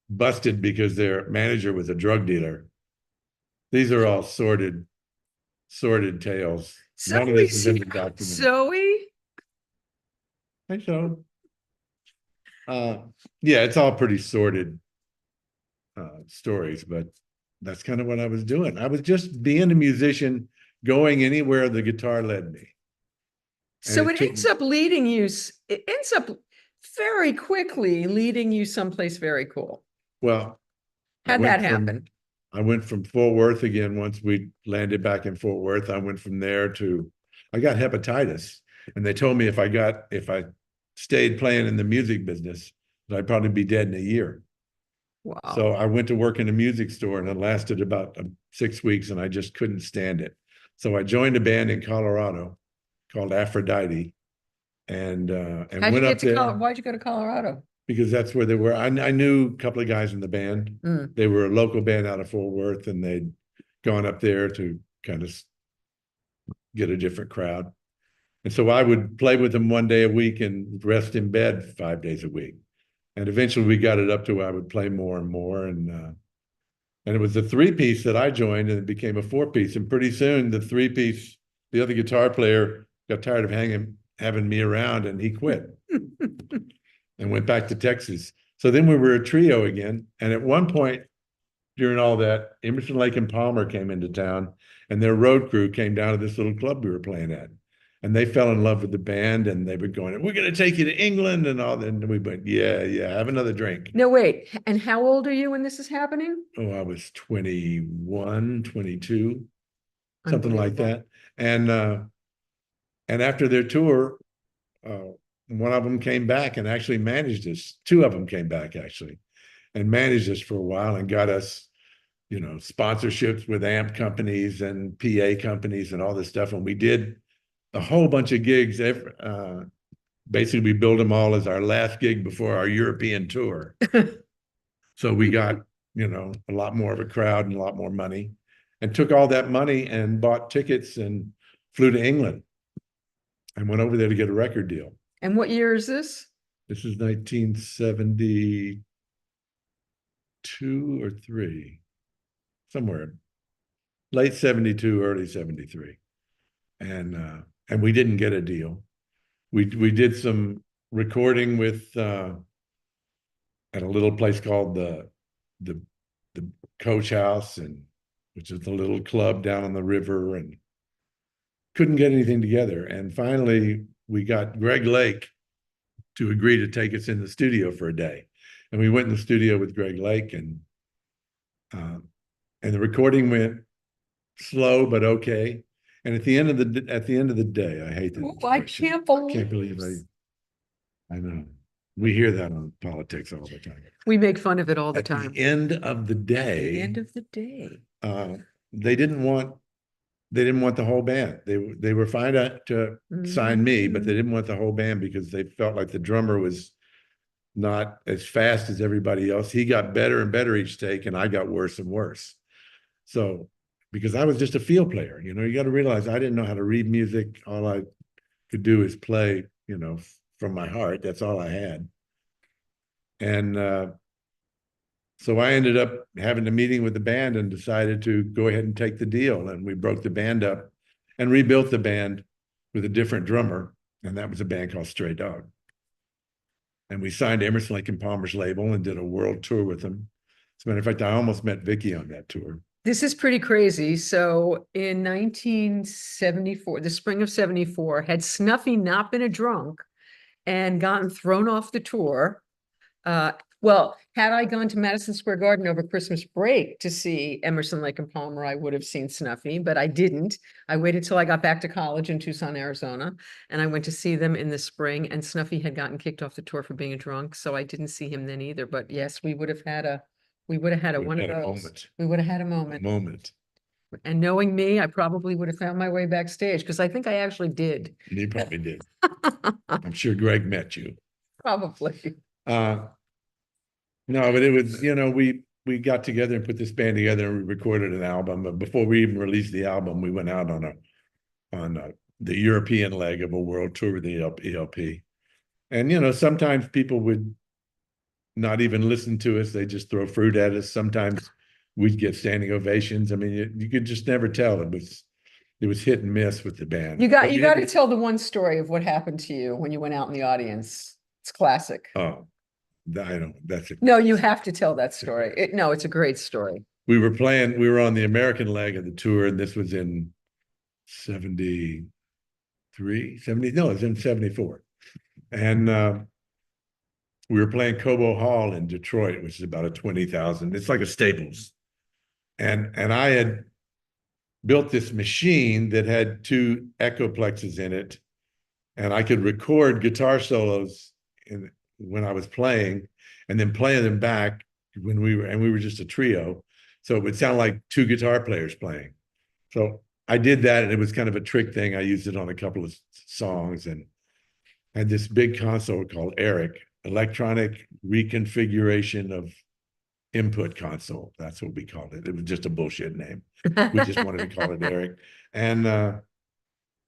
busted because their manager was a drug dealer. These are all sordid tales. None of this is in the document. Zoe? I think so. Yeah, it's all pretty sordid stories, but that's kind of what I was doing. I was just being a musician, going anywhere the guitar led me. So it ends up very quickly leading you someplace very cool. Well, How'd that happen? I went from Fort Worth again. Once we landed back in Fort Worth, I went from there I got hepatitis, and they told me if I stayed playing in the music business, that I'd probably be dead in a year. Wow. So I went to work in a music store, and it lasted about 6 weeks, and I just couldn't stand it. So I joined a band in Colorado called Aphrodite, and went up there. Why'd you go to Colorado? Because that's where they were. I knew a couple of guys in the band. They were a local band out of Fort Worth, and they'd gone up there to kind of get a different crowd. And so I would play with them one day a week and rest in bed 5 days a week. And eventually we got it up to where I would play more and more. And it was a 3-piece that I joined, and it became a 4-piece. And pretty soon the other guitar player got tired of having me around, and he quit and went back to Texas. So then we were a trio again. And at one point during all that, Emerson, Lake and Palmer came into town, and their road crew came down to this little club we were playing at. And they fell in love with the band, and they were going, we're going to take you to England and all that. And we went, yeah, have another drink. No, wait. And how old are you when this is happening? Oh, I was 21, 22, something like that. And after their tour, one of them came back and actually managed us. Two of them came back actually and managed us for a while and got us, you know, sponsorships with amp companies and PA companies and all this stuff. And we did a whole bunch of gigs. Basically, we billed them all as our last gig before our European tour. So we got, you know, a lot more of a crowd and a lot more money, and took all that money and bought tickets and flew to England and went over there to get a record deal. And what year is this? This is 1972 or 3, somewhere late 72, early 73. And we didn't get a deal. We did some recording with at a little place called the Coach House, and which is the little club down on the river, and couldn't get anything together. And finally, we got Greg Lake to agree to take us in the studio for a day. And we went in the studio with Greg Lake, and the recording went slow but okay. And at the end of the day, I hate that. I can't believe I know. We hear that on politics all the time. We make fun of it all the time. At the end of the day. The end of the day. They didn't want the whole band. They were fine to sign me, but they didn't want the whole band because they felt like the drummer was not as fast as everybody else. He got better and better each take, and I got worse and worse. So, because I was just a field player, you know, you got to realize I didn't know how to read music. All I could do is play, you know, from my heart. That's all I had. And so I ended up having a meeting with the band and decided to go ahead and take the deal. And we broke the band up and rebuilt the band with a different drummer. And that was a band called Stray Dog. And we signed Emerson, Lake and Palmer's label and did a world tour with them. As a matter of fact, I almost met Vicki on that tour. This is pretty crazy. So in 1974, the spring of 74, had Snuffy not been a drunk and gotten thrown off the tour, well, had I gone to Madison Square Garden over Christmas break to see Emerson, Lake and Palmer, I would have seen Snuffy, but I didn't. I waited till I got back to college in Tucson, Arizona, and I went to see them in the spring, and Snuffy had gotten kicked off the tour for being a drunk, so I didn't see him then either. But yes, we would have had one of those. We would have had a moment. And knowing me, I probably would have found my way backstage, because I think I actually did. You probably did. I'm sure Greg met you. Probably. No, but it was, you know, we got together and put this band together and we recorded an album. But before we even released the album, we went out on the European leg of a world tour with the ELP. And, you know, sometimes people would not even listen to us. They just throw fruit at us. Sometimes we'd get standing ovations. I mean, you could just never tell. It was hit and miss with the band. You got to tell the one story of what happened to you when you went out in the audience. It's classic. Oh, that's it. No, you have to tell that story. It's a great story. We were on the American leg of the tour, and this was in 73, 70, no, it was in 74. And we were playing Cobo Hall in Detroit, which is about a 20,000. It's like a Staples. And I had built this machine that had 2 echoplexes in it, and I could record guitar solos when I was playing, and then play them back when we were just a trio. So it would sound like 2 guitar players playing. So I did that, and it was kind of a trick thing. I used it on a couple of songs, and had this big console called Eric, electronic reconfiguration of input console. That's what we called it. It was just a bullshit name. We just wanted to call it Eric. And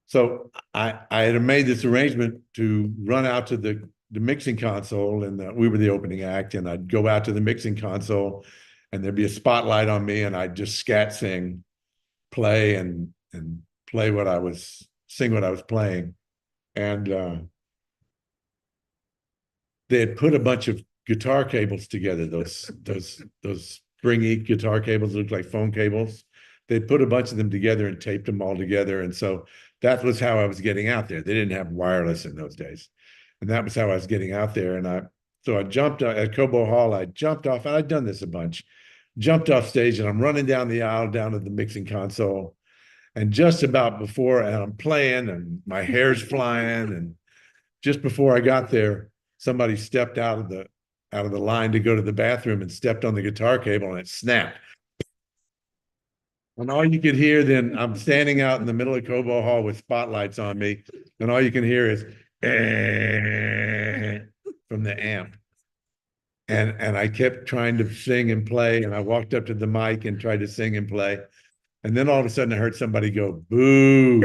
so I had made this arrangement to run out to the mixing console, and we were the opening act, and I'd go out to the mixing console and there'd be a spotlight on me, and I'd just scat sing, play and play sing what I was playing. And they had put a bunch of guitar cables together, those springy guitar cables that look like phone cables. They'd put a bunch of them together and taped them all together. And so that was how I was getting out there. They didn't have wireless in those days. And that was how I was getting out there. And so I jumped at Cobo Hall. I jumped off, and I'd done this a bunch, jumped off stage, and I'm running down the aisle down to the mixing console. And just about before, and I'm playing, and my hair's flying, and just before I got there, somebody stepped out of the line to go to the bathroom and stepped on the guitar cable, and it snapped. And all you could hear then, I'm standing out in the middle of Cobo Hall with spotlights on me, and all you can hear is from the amp. And I kept trying to sing and play, and I walked up to the mic and tried to sing and play. And then all of a sudden I heard somebody go, boo.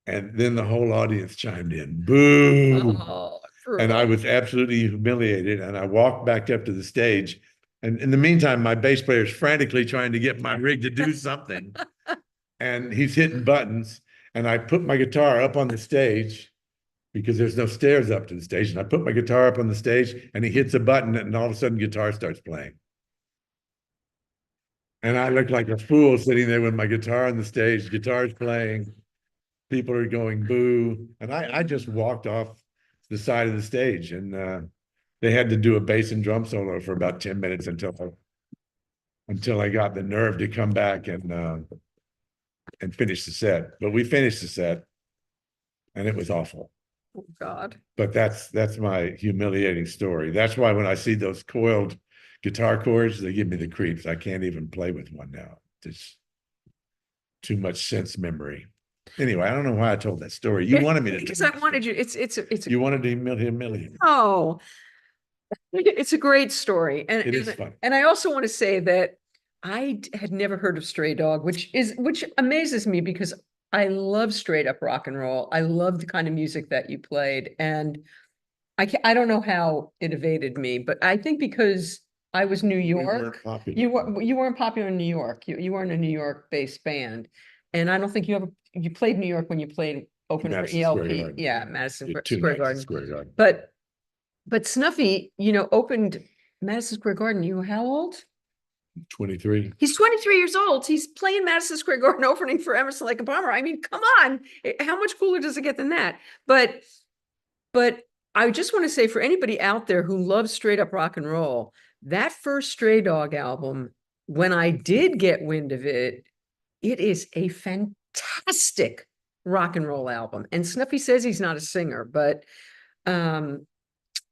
And then the whole audience chimed in, boo. Oh, and I was absolutely humiliated. And I walked back up to the stage. And in the meantime, my bass player is frantically trying to get my rig to do something. And he's hitting buttons. And I put my guitar up on the stage because there's no stairs up to the stage. And I put my guitar up on the stage, and he hits a button, and all of a sudden guitar starts playing. And I look like a fool sitting there with my guitar on the stage, guitar's playing, people are going boo. And I just walked off the side of the stage, and they had to do a bass and drum solo for about 10 minutes until I got the nerve to come back and finish the set. But we finished the set, and it was awful. Oh, God. But that's my humiliating story. That's why when I see those coiled guitar chords, they give me the creeps. I can't even play with one now. There's too much sense memory. Anyway, I don't know why I told that story. You wanted me to. Because I wanted you. You wanted to humiliate. Oh, it's a great story, and it is fun. And I also want to say that I had never heard of Stray Dog, which amazes me because I love straight up rock and roll. I love the kind of music that you played, and I don't know how it evaded me, but I think because I was New York, you weren't popular in New York. You weren't a New York based band, and I don't think you played New York when you played open for ELP. Yeah, Madison Square Garden. But Snuffy, opened Madison Square Garden. You were how old? 23. He's 23 years old. He's playing Madison Square Garden opening for Emerson, Lake and Palmer. I mean, come on. How much cooler does it get than that? But I just want to say, for anybody out there who loves straight up rock and roll, that first Stray Dog album, when I did get wind of it, it is a fantastic rock and roll album. And Snuffy says he's not a singer, but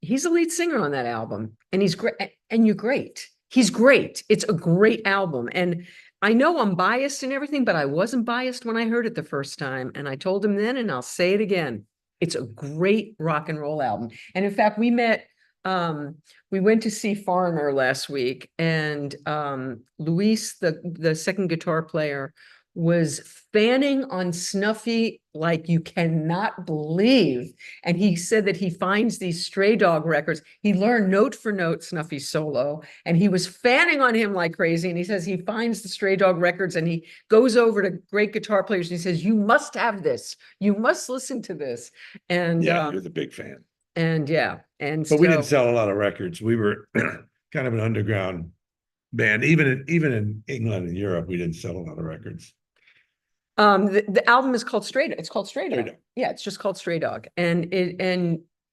he's a lead singer on that album, and he's great. And you're great. He's great. It's a great album. And I know I'm biased and everything, but I wasn't biased when I heard it the first time. And I told him then, and I'll say it again. It's a great rock and roll album. And in fact, we went to see Foreigner last week, and Luis, the second guitar player, was fanning on Snuffy like you cannot believe. And he said that he finds these Stray Dog records. He learned note for note Snuffy's solo, and he was fanning on him like crazy. And he says he finds the Stray Dog records, and he goes over to great guitar players, and he says, you must have this. You must listen to this. And yeah, you're the big fan. And yeah. But we didn't sell a lot of records. We were kind of an underground band. Even in England and Europe, we didn't sell a lot of records. The album is called Stray Dog. It's called Stray Dog. Yeah, it's just called Stray Dog. And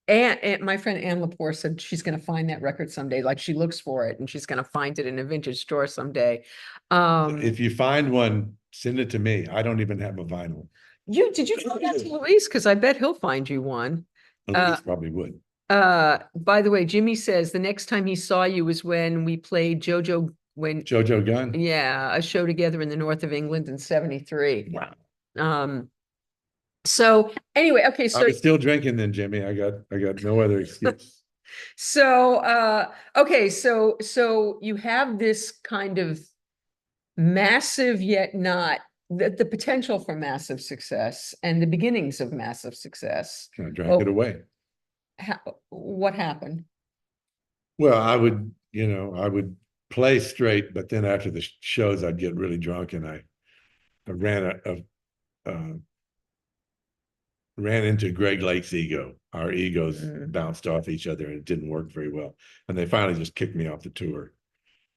my friend Ann Lepore said she's going to find that record someday. Like, she looks for it, and she's going to find it in a vintage store someday. If you find one, send it to me. I don't even have a vinyl. Did you tell that to Luis? Because I bet he'll find you one. Luis probably would. By the way, Jimmy says the next time he saw you was when we played Jojo Gunn. Yeah, a show together in the north of England in '73. Wow. So anyway, okay. So I was still drinking then, Jimmy. I got no other excuse. So okay, so you have this kind of massive yet not the potential for massive success and the beginnings of massive success. I drank it away. What happened? Well, I would play straight, but then after the shows, I'd get really drunk, and I ran into Greg Lake's ego. Our egos bounced off each other, and it didn't work very well. And they finally just kicked me off the tour.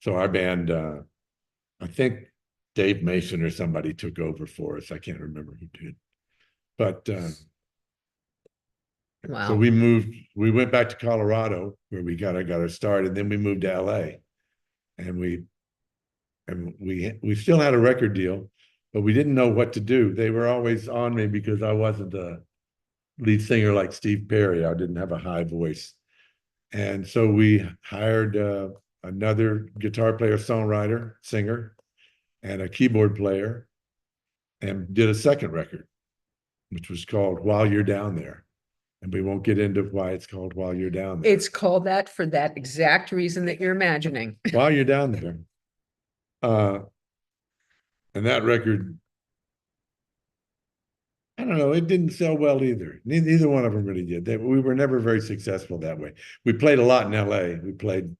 So our band, I think Dave Mason or somebody took over for us. I can't remember who did. But so Wow. we went back to Colorado where we got our start, and then we moved to LA. And we still had a record deal, but we didn't know what to do. They were always on me because I wasn't a lead singer like Steve Perry. I didn't have a high voice. And so we hired another guitar player, songwriter, singer, and a keyboard player, and did a second record, which was called While You're Down There. And we won't get into why it's called While You're Down There. It's called that for that exact reason that you're imagining. While You're Down There. And that record, I don't know, it didn't sell well either. Neither one of them really did. We were never very successful that way. We played a lot in LA. We played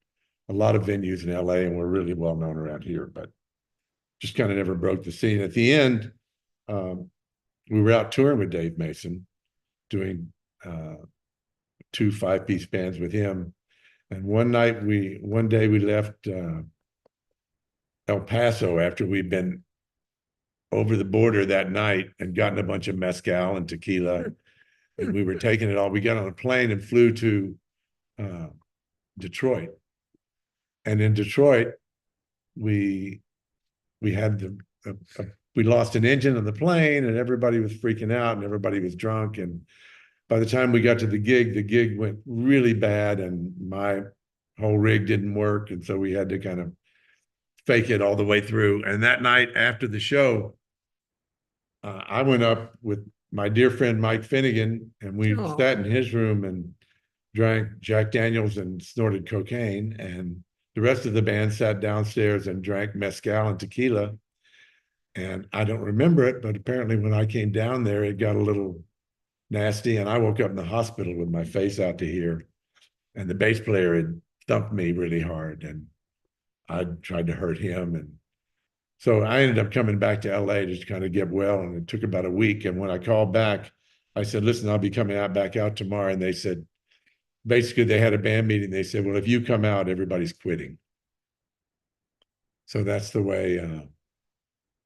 a lot of venues in LA, and we're really well known around here, but just kind of never broke the scene. At the end, we were out touring with Dave Mason, doing 2 5-piece bands with him. And one day we left El Paso after we'd been over the border that night and gotten a bunch of mezcal and tequila, and we were taking it all. We got on a plane and flew to Detroit. And in Detroit, we had we lost an engine on the plane, and everybody was freaking out, and everybody was drunk. And by the time we got to the gig went really bad, and my whole rig didn't work. And so we had to kind of fake it all the way through. And that night after the show, I went up with my dear friend Mike Finnegan, and we sat in his room and drank Jack Daniels and snorted cocaine. And the rest of the band sat downstairs and drank mezcal and tequila. And I don't remember it, but apparently when I came down there, it got a little nasty, and I woke up in the hospital with my face out to here. And the bass player had thumped me really hard, and I tried to hurt him. And so I ended up coming back to LA just to kind of get well, and it took about a week. And when I called back, I said, listen, I'll be coming back out tomorrow. And they said, basically they had a band meeting. They said, well, if you come out, everybody's quitting. So that's the way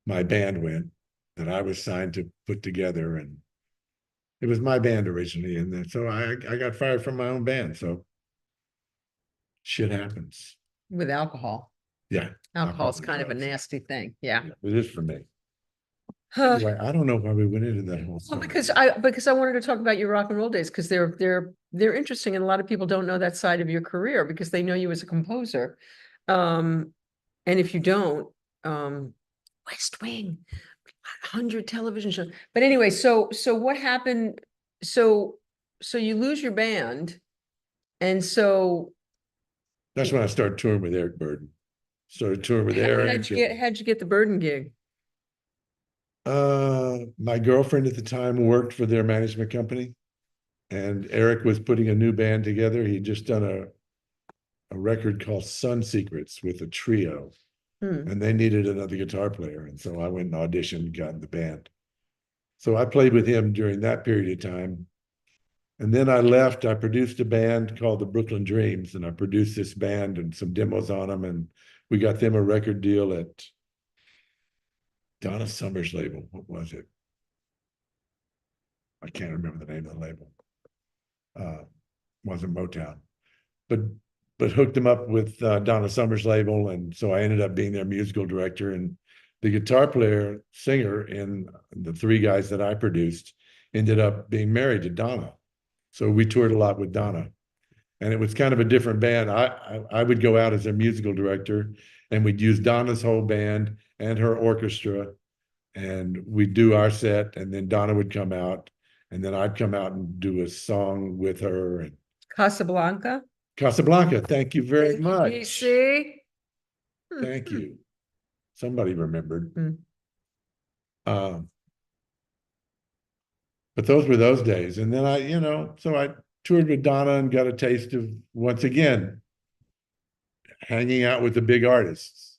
my band went, that I was signed to put together. And it was my band originally. And then, so I got fired from my own band. So shit happens. With alcohol. Yeah. Alcohol's kind of a nasty thing. Yeah. It is for me. Anyway, I don't know why we went into that whole Well, thing. because I wanted to talk about your rock and roll days, because they're interesting, and a lot of people don't know that side of your career because they know you as a composer. And if you don't, West Wing, 100 television shows. But anyway, so what happened? So you lose your band, and so That's when I started touring with Eric Burdon. Started touring with Eric. how'd you get the Burdon gig? My girlfriend at the time worked for their management company, and Eric was putting a new band together. He'd just done a record called Sun Secrets with a trio, and they needed another guitar player. And so I went and auditioned, got in the band. So I played with him during that period of time. And then I left. I produced a band called the Brooklyn Dreams, and I produced this band and some demos on them, and we got them a record deal at Donna Summer's label. What was it? I can't remember the name of the label. Wasn't Motown, but hooked them up with Donna Summer's label, and so I ended up being their musical director. And the guitar player, singer, and the 3 guys that I produced ended up being married to Donna. So we toured a lot with Donna, and it was kind of a different band. I would go out as a musical director, and we'd use Donna's whole band and her orchestra, and we'd do our set, and then Donna would come out, and then I'd come out and do a song with her. And Casablanca. Casablanca, thank you very much. DC. Thank you. Somebody remembered. But those were those days. And then so I toured with Donna and got a taste of, once again, hanging out with the big artists.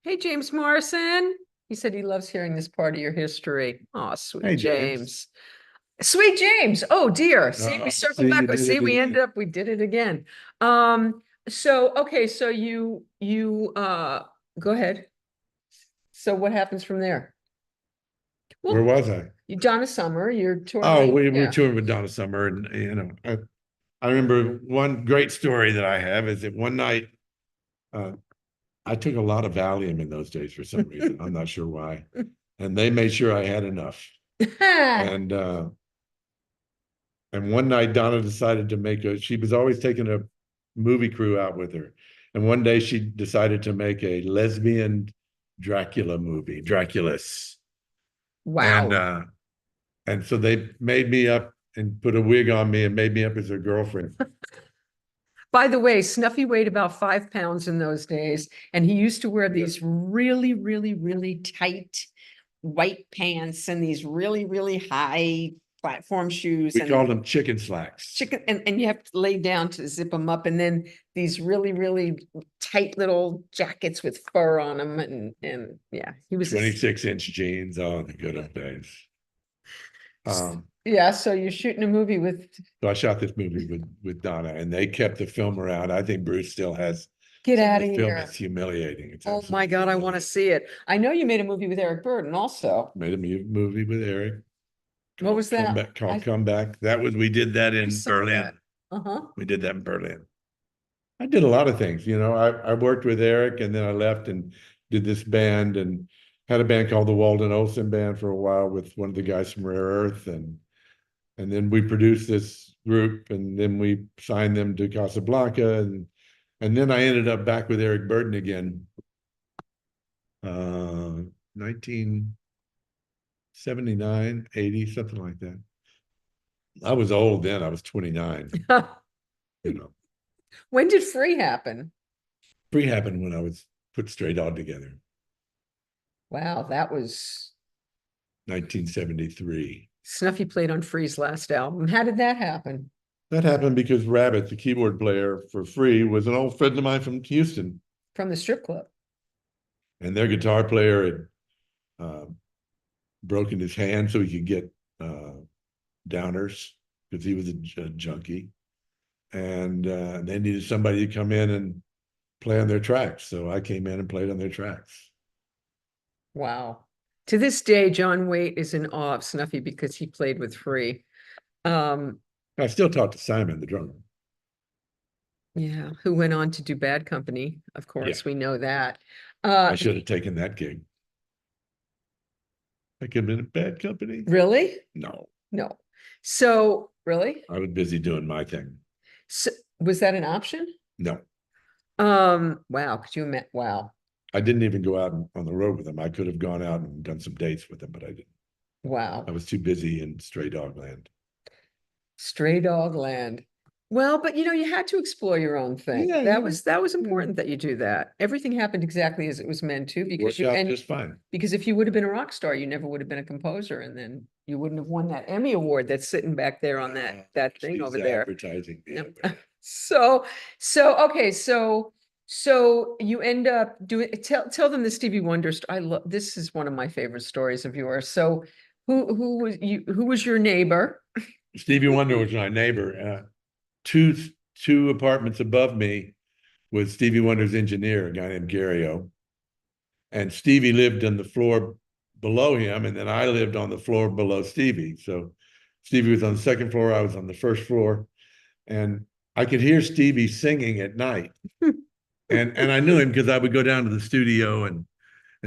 Hey, James Morrison. He said he loves hearing this part of your history. Oh, sweet Hey, James. Sweet James. Oh, dear. See, we circled see, back. See, we did it again. So, okay. So you go ahead. So what happens from there? Where Well, was I? Donna Summer, you're touring. Oh, we were Yeah. touring with Donna Summer, and I remember one great story that I have is that one night, I took a lot of Valium in those days for some reason. I'm not sure why, and they made sure I had enough. And one night Donna decided to make she was always taking a movie crew out with her. And one day she decided to make a lesbian Dracula movie, Draculus. Wow. And so they made me up and put a wig on me and made me up as their girlfriend. By the way, Snuffy weighed about 5 pounds in those days, and he used to wear these really, really, really tight white pants and these really, really high platform shoes. We and called them chicken slacks. chicken, and you have to lay down to zip them up, and then these really, really tight little jackets with fur on them, and yeah, he was 26-inch jeans. Oh, the good old days. Yeah, so you're shooting a movie with. So I shot this movie with Donna, and they kept the film around. I think Bruce still has. Get some out the of film. here. It's humiliating. It's Oh my God, I want to see it. I know you made a movie with Eric Burdon also. Made a movie with Eric. What was that? Comeback. We did that in Berlin. We did that in Berlin. I did a lot of things. I worked with Eric, and then I left and did this band and had a band called the Walden Olsen Band for a while with one of the guys from Rare Earth, and then we produced this group, and then we signed them to Casablanca, and then I ended up back with Eric Burdon again. 1979, 80, something like that. I was old then. I was 29. When did Free happen? Free happened when I was put Stray Dog together. Wow, that was 1973. Snuffy played on Free's last album. How did that happen? That happened because Rabbit, the keyboard player for Free, was an old friend of mine from Houston. From the strip club. And their guitar player had broken his hand so he could get downers because he was a junkie. And they needed somebody to come in and play on their tracks. So I came in and played on their tracks. Wow. To this day, John Waite is in awe of Snuffy because he played with Free. I still talk to Simon, the drummer. Yeah, who went on to do Bad Company. Of course, we know that. I should have taken that gig. I could have been in Bad Company. Really? No. No. So, really? I was busy doing my thing. So, was that an option? No. Wow. Could you imagine? Wow. I didn't even go out on the road with them. I could have gone out and done some dates with them, but I didn't. Wow. I was too busy in Stray Dog Land. Stray Dog Land. Well, but you had to explore your own thing. Yeah, that was important that you do that. Everything happened exactly as it was meant to, because Worked out just fine. Because if you would have been a rock star, you never would have been a composer, and then you wouldn't have won that Emmy Award that's sitting back there on that thing over there. Advertising. Yeah. So okay, so you end up doing. Tell them the Stevie Wonder story. I love this. Is one of my favorite stories of yours. So who was you? Who was your neighbor? Stevie Wonder was my neighbor. Two apartments above me was Stevie Wonder's engineer, a guy named Gary O. And Stevie lived on the floor below him, and then I lived on the floor below Stevie. So Stevie was on the second floor, I was on the first floor, and I could hear Stevie singing at night. and I knew him because I would go down to the studio and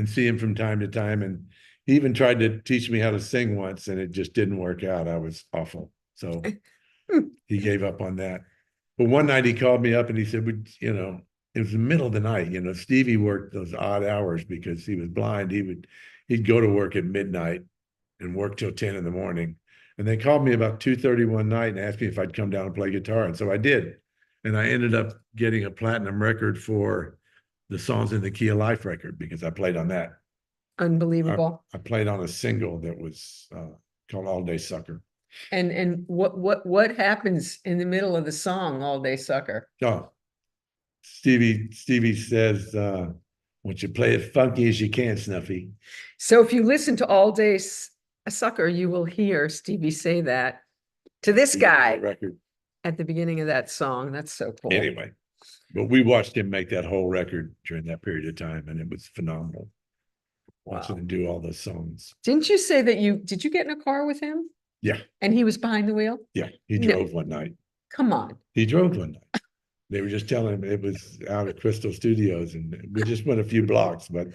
see him from time to time. And he even tried to teach me how to sing once, and it just didn't work out. I was awful. So he gave up on that. But one night he called me up and he said, it was the middle of the night. Stevie worked those odd hours because he was blind. He'd go to work at midnight and work till 10 in the morning. And they called me about 2:30 one night and asked me if I'd come down and play guitar. And so I did. And I ended up getting a platinum record for the Songs in the Key of Life record because I played on that. Unbelievable. I played on a single that was called All Day Sucker. And what happens in the middle of the song, All Day Sucker? Oh, Stevie says, "Won't you play it funky as you can, Snuffy?" So if you listen to All Day Sucker, you will hear Stevie say that to this guy record at the beginning of that song. That's so cool. Anyway, but we watched him make that whole record during that period of time, and it was phenomenal. watching Wow. him do all those songs. Didn't you say that did you get in a car with him? Yeah, And he was behind the wheel? yeah. He No. drove one night. Come on. He drove one night. They were just telling him it was out at Crystal Studios, and we just went a few blocks, but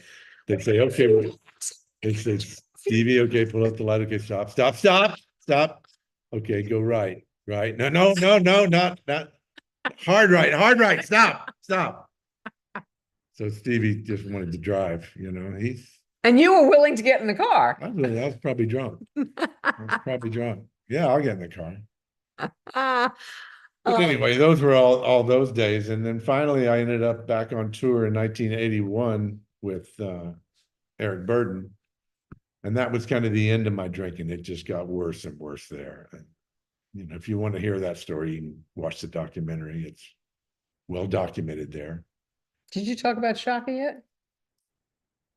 they'd say, okay, they say, Stevie, okay, pull up the light. Okay, stop, stop, stop, stop. Okay, go right, right. No, no, no, no, not hard right, stop, stop. So Stevie just wanted to drive, And you were willing to get in the car. I was probably drunk. Yeah, I'll get in the car. Ah, But anyway, those were all those days. And then finally I ended up back on tour in 1981 with Eric Burdon. And that was kind of the end of my drinking. It just got worse and worse there. And, if you want to hear that story, you can watch the documentary. It's well documented there. Did you talk about Chaka yet?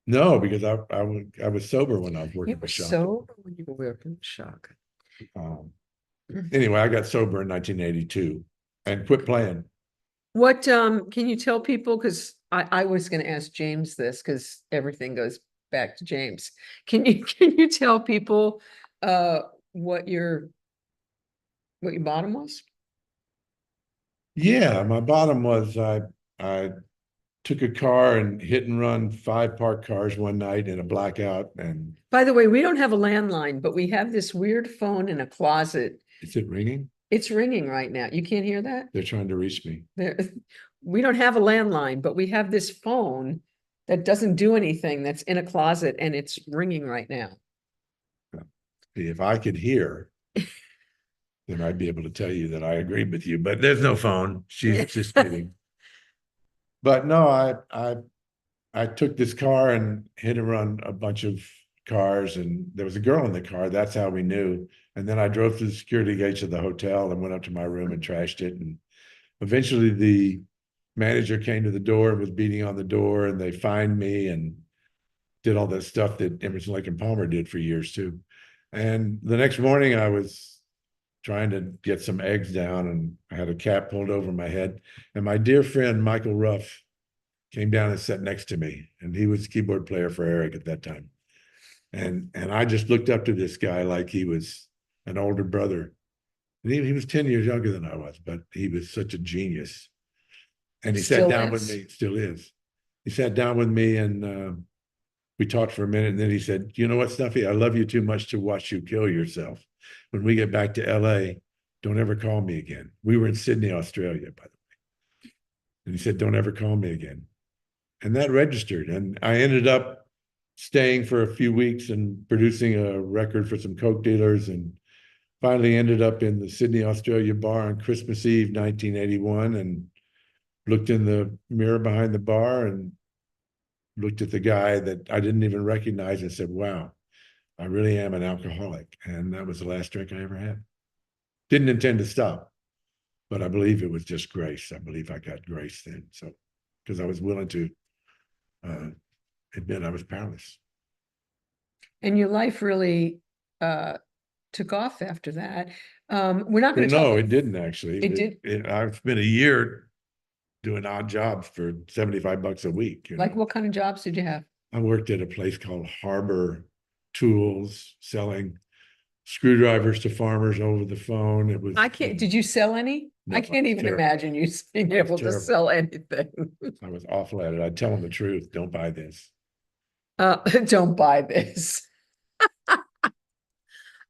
No, because I was sober when I was working You were with Chaka. sober when you were working with Chaka. Anyway, I got sober in 1982 and quit playing. What can you tell people? Because I was going to ask James this because everything goes back to James. Can you tell people what your bottom was? Yeah, my bottom was I took a car and hit and run 5 parked cars one night in a blackout. And By the way, we don't have a landline, but we have this weird phone in a closet. is it ringing? It's ringing right now. You can't hear that? They're trying to reach me. We don't have a landline, but we have this phone that doesn't do anything, that's in a closet, and it's ringing right now. If I could hear, then I'd be able to tell you that I agree with you, but there's no phone. She's just kidding. But no, I took this car and hit and run a bunch of cars, and there was a girl in the car. That's how we knew. And then I drove through the security gates of the hotel and went up to my room and trashed it. And eventually the manager came to the door and was beating on the door, and they fined me and did all that stuff that Emerson, Lake and Palmer did for years too. And the next morning I was trying to get some eggs down, and I had a cap pulled over my head. And my dear friend, Michael Ruff, came down and sat next to me, and he was keyboard player for Eric at that time. And I just looked up to this guy like he was an older brother. And he was 10 years younger than I was, but he was such a genius. And he sat down with me, still is. He sat down with me, and we talked for a minute, and then he said, you know what, Snuffy, I love you too much to watch you kill yourself. When we get back to LA, don't ever call me again. We were in Sydney, Australia, by the way. And he said, don't ever call me again. And that registered. And I ended up staying for a few weeks and producing a record for some coke dealers, and finally ended up in the Sydney, Australia bar on Christmas Eve, 1981, and looked in the mirror behind the bar and looked at the guy that I didn't even recognize and said, wow, I really am an alcoholic. And that was the last drink I ever had. Didn't intend to stop, but I believe it was just grace. I believe I got grace then. So, because I was willing to admit I was powerless. And your life really took off after that. We're not going to No, it didn't actually. It did? I've spent a year doing odd jobs for $75 a week. Like what kind of jobs did you have? I worked at a place called Harbor Tools, selling screwdrivers to farmers over the phone. It was. I can't, did you sell any? No, I can't even terrible. imagine you being able to Terrible. sell anything. I was awful at it. I'd tell them the truth. Don't buy this. Don't buy this.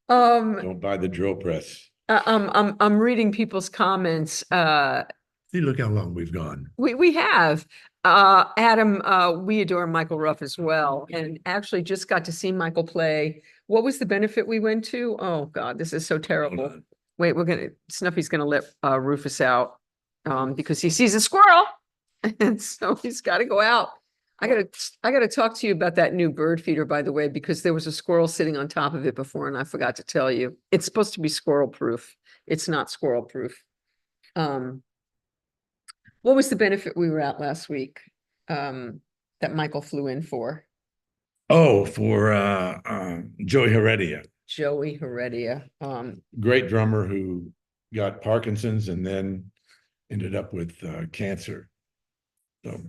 Don't buy the drill press. I'm reading people's comments. See, look how long we've gone. We have Adam. We adore Michael Ruff as well, and actually just got to see Michael play. What was the benefit we went to? Oh God, this is so terrible. Wait, Snuffy's gonna let Rufus out because he sees a squirrel, and so he's got to go out. I gotta talk to you about that new bird feeder, by the way, because there was a squirrel sitting on top of it before, and I forgot to tell you. It's supposed to be squirrel proof. It's not squirrel proof. What was the benefit we were at last week that Michael flew in for? Oh, for Joey Heredia. Joey Heredia. Great drummer who got Parkinson's and then ended up with cancer. So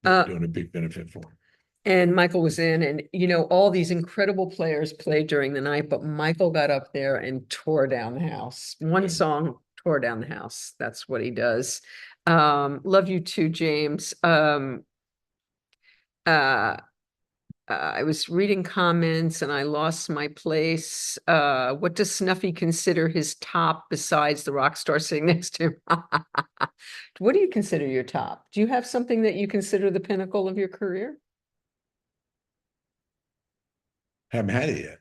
doing a big benefit for him. And Michael was in, and you know, all these incredible players played during the night, but Michael got up there and tore down the house. One song tore down the house. That's what he does. Love you too, James. I was reading comments and I lost my place. What does Snuffy consider his top besides the rock star sitting next to him? What do you consider your top? Do you have something that you consider the pinnacle of your career? Haven't had it yet.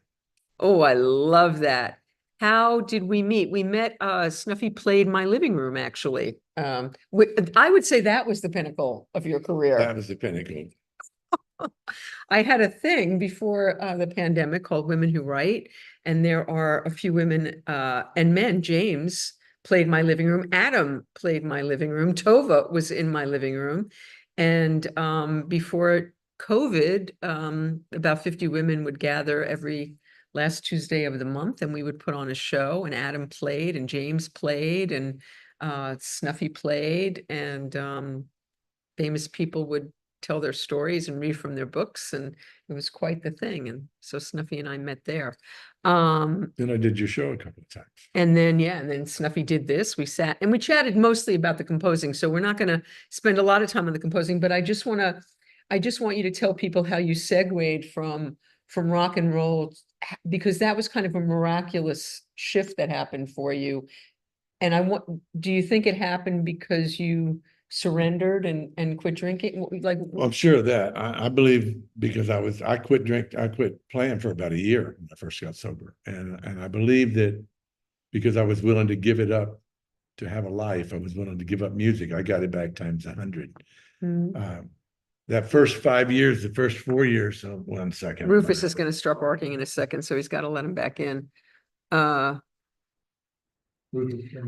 Oh, I love that. How did we meet? We met, Snuffy played My Living Room, actually. I would say that was the pinnacle of your career. That was the pinnacle. I had a thing before the pandemic called Women Who Write, and there are a few women and men. James played My Living Room. Adam played My Living Room. Tova was in My Living Room. And before COVID, about 50 women would gather every last Tuesday of the month, and we would put on a show, and Adam played, and James played, and Snuffy played, and famous people would tell their stories and read from their books, and it was quite the thing. And so Snuffy and I met there. Then I did your show a couple of times. And then Snuffy did this. We sat and we chatted mostly about the composing. So we're not going to spend a lot of time on the composing, but I just want you to tell people how you segued from rock and roll, because that was kind of a miraculous shift that happened for you. And do you think it happened because you surrendered and quit drinking? Like, Well, I'm sure of that. I believe because I quit playing for about a year when I first got sober. And I believe that because I was willing to give it up to have a life, I was willing to give up music. I got it back times 100. That first 5 years, the first 4 years, so 1 second. Rufus is going to start barking in a second, so he's got to let him back in. I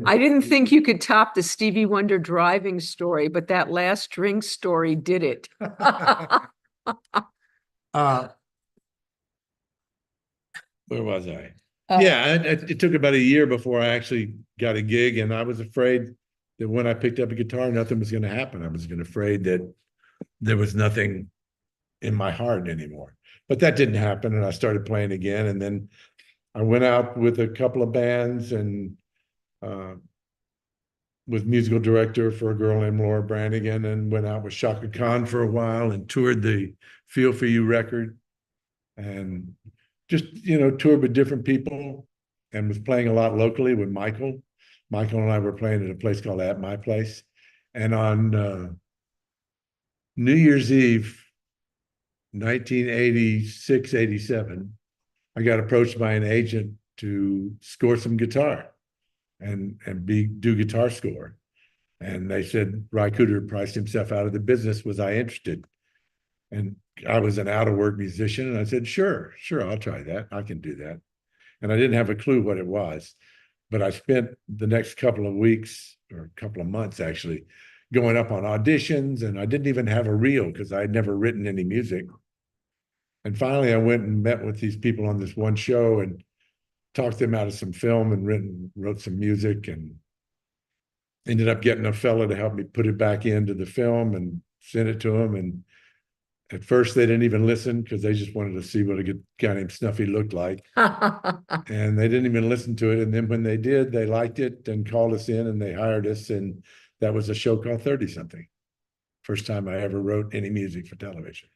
didn't think you could top the Stevie Wonder driving story, but that last drink story did it. Where was I? It took about a year before I actually got a gig, and I was afraid that when I picked up a guitar, nothing was going to happen. I was afraid that there was nothing in my heart anymore. But that didn't happen, and I started playing again, and then I went out with a couple of bands and was musical director for a girl named Laura Branigan, and went out with Chaka Khan for a while and toured the Feel For You record, and just, toured with different people, and was playing a lot locally with Michael. Michael and I were playing at a place called At My Place. And on New Year's Eve, 1986, 87, I got approached by an agent to score some guitar and do guitar score. And they said Ry Cooder priced himself out of the business. Was I interested? And I was an out of work musician, and I said, sure, I'll try that. I can do that. And I didn't have a clue what it was, but I spent the next couple of weeks, or a couple of months actually, going up on auditions, and I didn't even have a reel because I had never written any music. And finally I went and met with these people on this one show and talked them out of some film and wrote some music, and ended up getting a fella to help me put it back into the film and send it to him. And at first they didn't even listen because they just wanted to see what a guy named Snuffy looked like. And they didn't even listen to it. And then when they did, they liked it and called us in and they hired us. And that was a show called 30 Something. First time I ever wrote any music for television.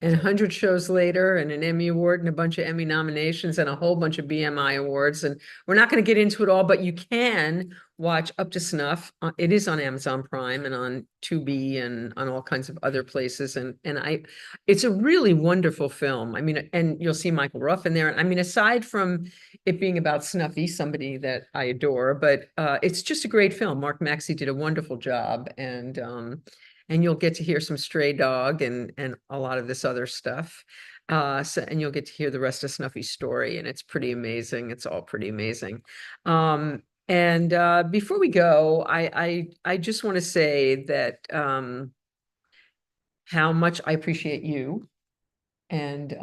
And 100 shows later, and an Emmy Award and a bunch of Emmy nominations and a whole bunch of BMI awards. And we're not going to get into it all, but you can watch Up to Snuff. It is on Amazon Prime and on Tubi and on all kinds of other places. And it's a really wonderful film. I mean, and you'll see Michael Ruff in there. I mean, aside from it being about Snuffy, somebody that I adore, but it's just a great film. Mark Maxey did a wonderful job, and you'll get to hear some Stray Dog and a lot of this other stuff. And you'll get to hear the rest of Snuffy's story, and it's pretty amazing. It's all pretty amazing. And before we go, I just want to say that how much I appreciate you, and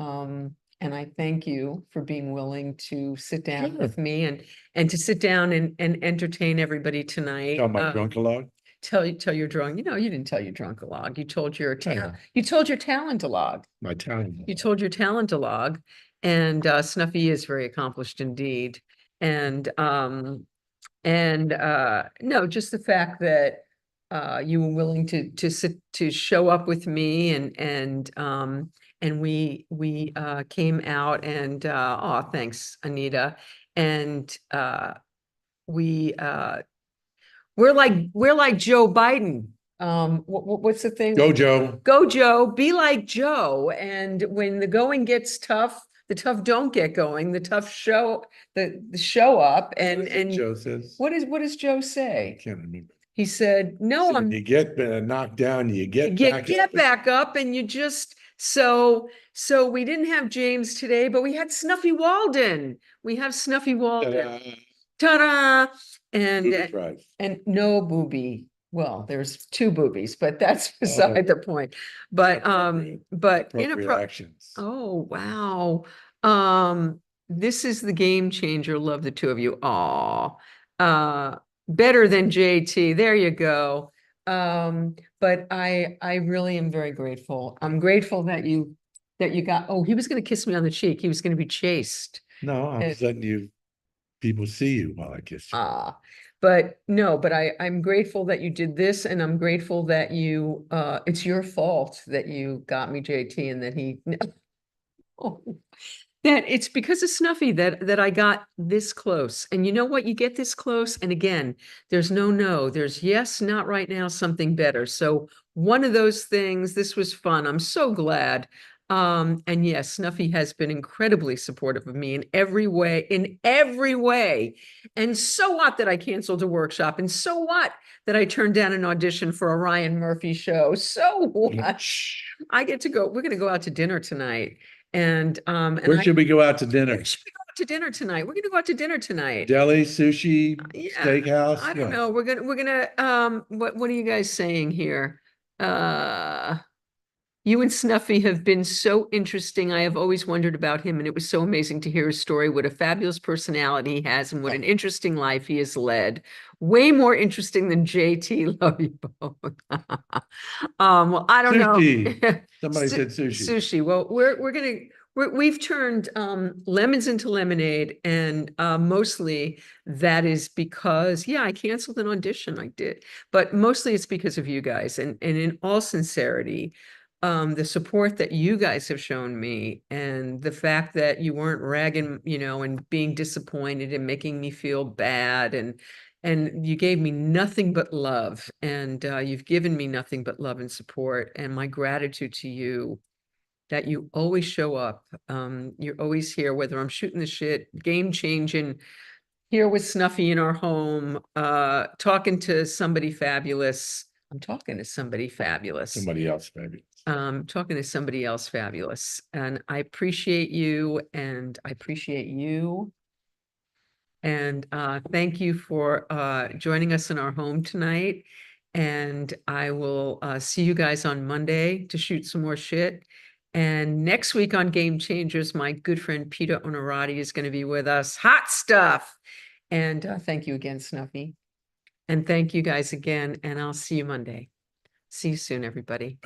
I thank you for being willing to sit down with me and to sit down and entertain everybody tonight. Oh, my drunkalogue? tell your drawing. You know, you didn't tell your drunkalogue. You told your Yeah. you told your talent-a-log. My talent. You told your talent-a-log, and Snuffy is very accomplished indeed. And no, just the fact that you were willing to show up with me, and we came out, and oh, thanks, Anita. And we we're like Joe Biden. What's the thing? Go, Joe. Go, Joe. Be like Joe. And when the going gets tough, the tough don't get going. The tough show the show up. And Joe says. what does Joe say? I can't remember. He said, "No, When you get knocked down, you get back up, and you just." So we didn't have James today, but we had Snuffy Walden. We have Snuffy Walden. Ta-da! And no booby. Well, there's two boobies, but that's beside the point. But actions. Oh, wow. This is the game changer. Love the two of you. Aw. Better than JT. There you go. But I really am very grateful. I'm grateful that you got, oh, he was going to kiss me on the cheek. He was going to be chased. No, I'm just letting people see you while I kiss you. But no, but I'm grateful that you did this, and I'm grateful that you, it's your fault that you got me JT, and that he, oh, that it's because of Snuffy that I got this close. And you know what? You get this close, and again, there's no, there's yes, not right now, something better. So one of those things, this was fun. I'm so glad. And yes, Snuffy has been incredibly supportive of me in every way, And so what that I canceled a workshop, and so what that I turned down an audition for a Ryan Murphy show. So what? I get to go, we're going to go out to dinner tonight. And where should we go out to dinner? Where should we go out to dinner tonight? We're going to go out to dinner tonight. Deli, sushi, steakhouse. I don't know. We're gonna what are you guys saying here? You and Snuffy have been so interesting. I have always wondered about him, and it was so amazing to hear his story. What a fabulous personality he has, and what an interesting life he has led. Way more interesting than JT. Love you both. Well, I don't know. Somebody said sushi. Sushi. Well, we've turned lemons into lemonade, and mostly that is because, yeah, I canceled an audition. I did, but mostly it's because of you guys, and in all sincerity, the support that you guys have shown me, and the fact that you weren't ragging, and being disappointed and making me feel bad, and you gave me nothing but love, and you've given me nothing but love and support, and my gratitude to you that you always show up. You're always here, whether I'm shooting the shit, game changing, here with Snuffy in our home, talking to somebody fabulous. I'm talking to somebody fabulous. Somebody else fabulous. Talking to somebody else fabulous. And I appreciate you, and I appreciate you. And thank you for joining us in our home tonight. And I will see you guys on Monday to shoot some more shit. And next week on Game Changers, my good friend Peter Onorati is going to be with us. Hot stuff. And thank you again, Snuffy. And thank you guys again. And I'll see you Monday. See you soon, everybody.